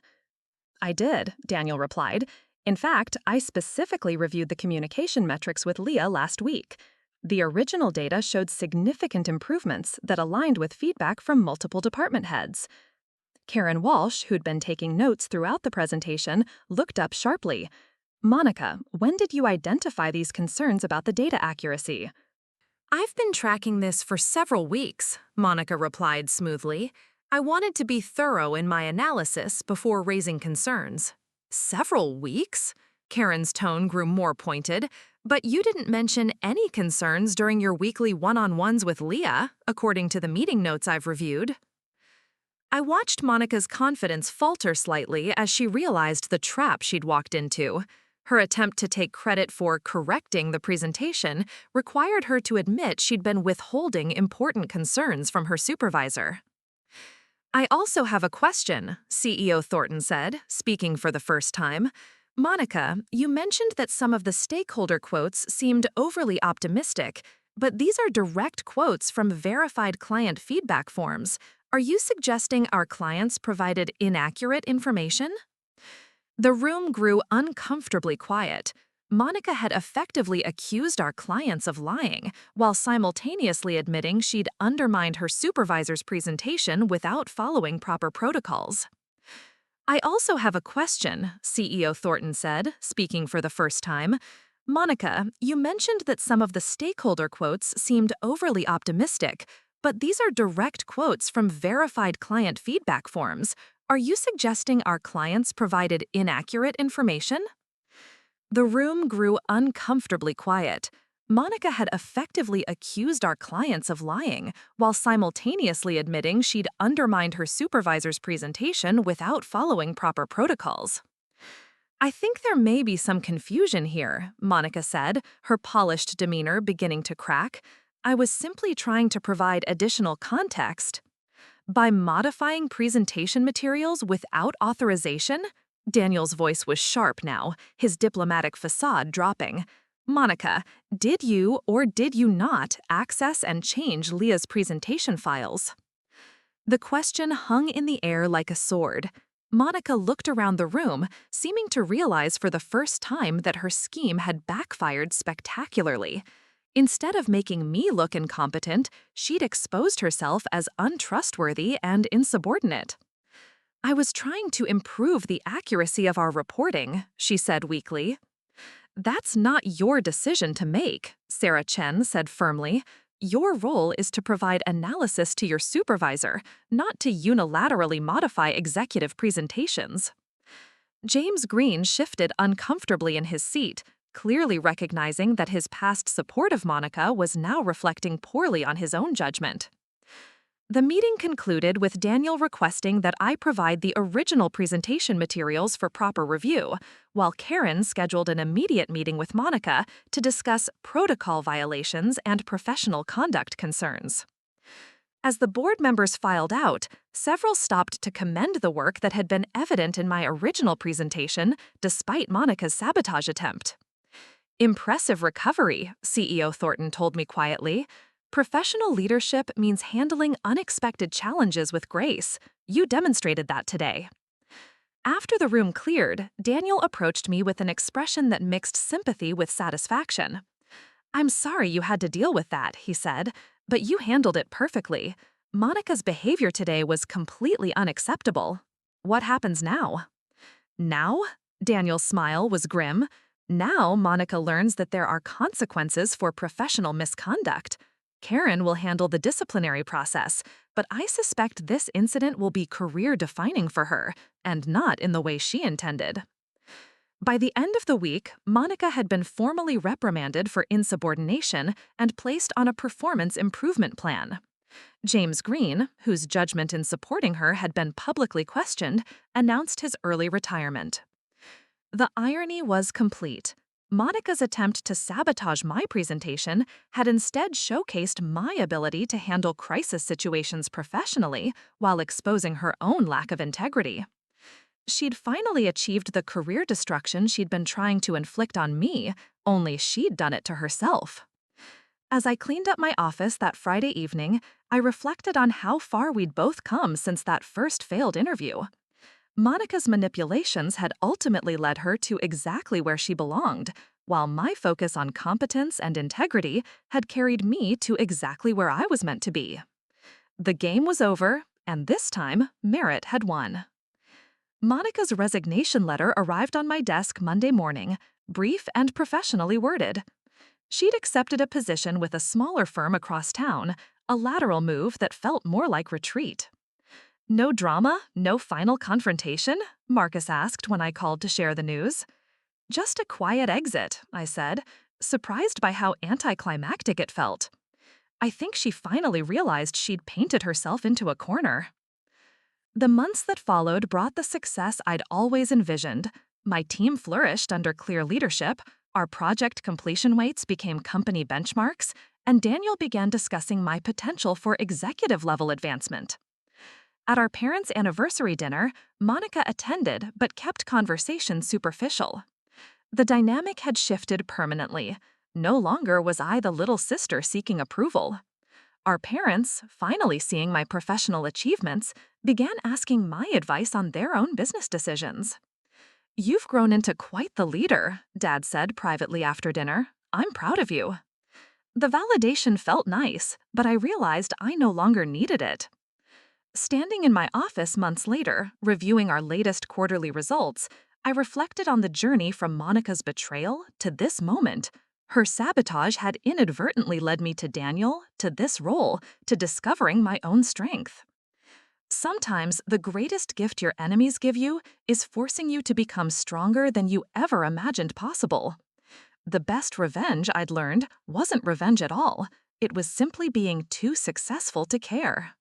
I did, Daniel replied. In fact, I specifically reviewed the communication metrics with Leah last week. The original data showed significant improvements that aligned with feedback from multiple department heads. Karen Walsh, who'd been taking notes throughout the presentation, looked up sharply. Monica, when did you identify these concerns about the data accuracy? I've been tracking this for several weeks, Monica replied smoothly. I wanted to be thorough in my analysis before raising concerns. Several weeks? Karen's tone grew more pointed. But you didn't mention any concerns during your weekly one-on-ones with Leah, according to the meeting notes I've reviewed. I watched Monica's confidence falter slightly as she realized the trap she'd walked into. Her attempt to take credit for correcting the presentation required her to admit she'd been withholding important concerns from her supervisor. I also have a question, CEO Thornton said, speaking for the first time. Monica, you mentioned that some of the stakeholder quotes seemed overly optimistic, but these are direct quotes from verified client feedback forms. Are you suggesting our clients provided inaccurate information? The room grew uncomfortably quiet. Monica had effectively accused our clients of lying, while simultaneously admitting she'd undermined her supervisor's presentation without following proper protocols. I also have a question, CEO Thornton said, speaking for the first time. Monica, you mentioned that some of the stakeholder quotes seemed overly optimistic, but these are direct quotes from verified client feedback forms. Are you suggesting our clients provided inaccurate information? The room grew uncomfortably quiet. Monica had effectively accused our clients of lying, while simultaneously admitting she'd undermined her supervisor's presentation without following proper protocols. I think there may be some confusion here, Monica said, her polished demeanor beginning to crack. I was simply trying to provide additional context. By modifying presentation materials without authorization? Daniel's voice was sharp now, his diplomatic facade dropping. Monica, did you or did you not access and change Leah's presentation files? The question hung in the air like a sword. Monica looked around the room, seeming to realize for the first time that her scheme had backfired spectacularly. Instead of making me look incompetent, she'd exposed herself as untrustworthy and insubordinate. I was trying to improve the accuracy of our reporting, she said weakly. That's not your decision to make, Sarah Chen said firmly. Your role is to provide analysis to your supervisor, not to unilaterally modify executive presentations. James Green shifted uncomfortably in his seat, clearly recognizing that his past support of Monica was now reflecting poorly on his own judgment. The meeting concluded with Daniel requesting that I provide the original presentation materials for proper review, while Karen scheduled an immediate meeting with Monica to discuss protocol violations and professional conduct concerns. As the board members filed out, several stopped to commend the work that had been evident in my original presentation, despite Monica's sabotage attempt. Impressive recovery, CEO Thornton told me quietly. Professional leadership means handling unexpected challenges with grace. You demonstrated that today. After the room cleared, Daniel approached me with an expression that mixed sympathy with satisfaction. I'm sorry you had to deal with that, he said, but you handled it perfectly. Monica's behavior today was completely unacceptable. What happens now? Now? Daniel's smile was grim. Now Monica learns that there are consequences for professional misconduct. Karen will handle the disciplinary process, but I suspect this incident will be career-defining for her, and not in the way she intended. By the end of the week, Monica had been formally reprimanded for insubordination and placed on a performance improvement plan. James Green, whose judgment in supporting her had been publicly questioned, announced his early retirement. The irony was complete. Monica's attempt to sabotage my presentation had instead showcased my ability to handle crisis situations professionally while exposing her own lack of integrity. She'd finally achieved the career destruction she'd been trying to inflict on me, only she'd done it to herself. As I cleaned up my office that Friday evening, I reflected on how far we'd both come since that first failed interview. Monica's manipulations had ultimately led her to exactly where she belonged, while my focus on competence and integrity had carried me to exactly where I was meant to be. The game was over, and this time, merit had won. Monica's resignation letter arrived on my desk Monday morning, brief and professionally worded. She'd accepted a position with a smaller firm across town, a lateral move that felt more like retreat. "No drama, no final confrontation?" Marcus asked when I called to share the news. "Just a quiet exit," I said, surprised by how anticlimactic it felt. I think she finally realized she'd painted herself into a corner. The months that followed brought the success I'd always envisioned. My team flourished under clear leadership, our project completion weights became company benchmarks, and Daniel began discussing my potential for executive-level advancement. At our parents' anniversary dinner, Monica attended but kept conversation superficial. The dynamic had shifted permanently. No longer was I the little sister seeking approval. Our parents, finally seeing my professional achievements, began asking my advice on their own business decisions. "You've grown into quite the leader," Dad said privately after dinner. "I'm proud of you." The validation felt nice, but I realized I no longer needed it. Standing in my office months later, reviewing our latest quarterly results, I reflected on the journey from Monica's betrayal to this moment. Her sabotage had inadvertently led me to Daniel, to this role, to discovering my own strength. Sometimes the greatest gift your enemies give you is forcing you to become stronger than you ever imagined possible. The best revenge, I'd learned, wasn't revenge at all. It was simply being too successful to care.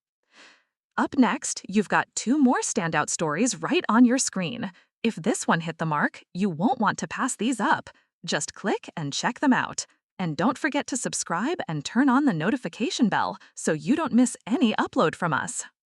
Up next, you've got 2 more standout stories right on your screen. If this one hit the mark, you won't want to pass these up. Just click and check them out. And don't forget to subscribe and turn on the notification bell so you don't miss any upload from us.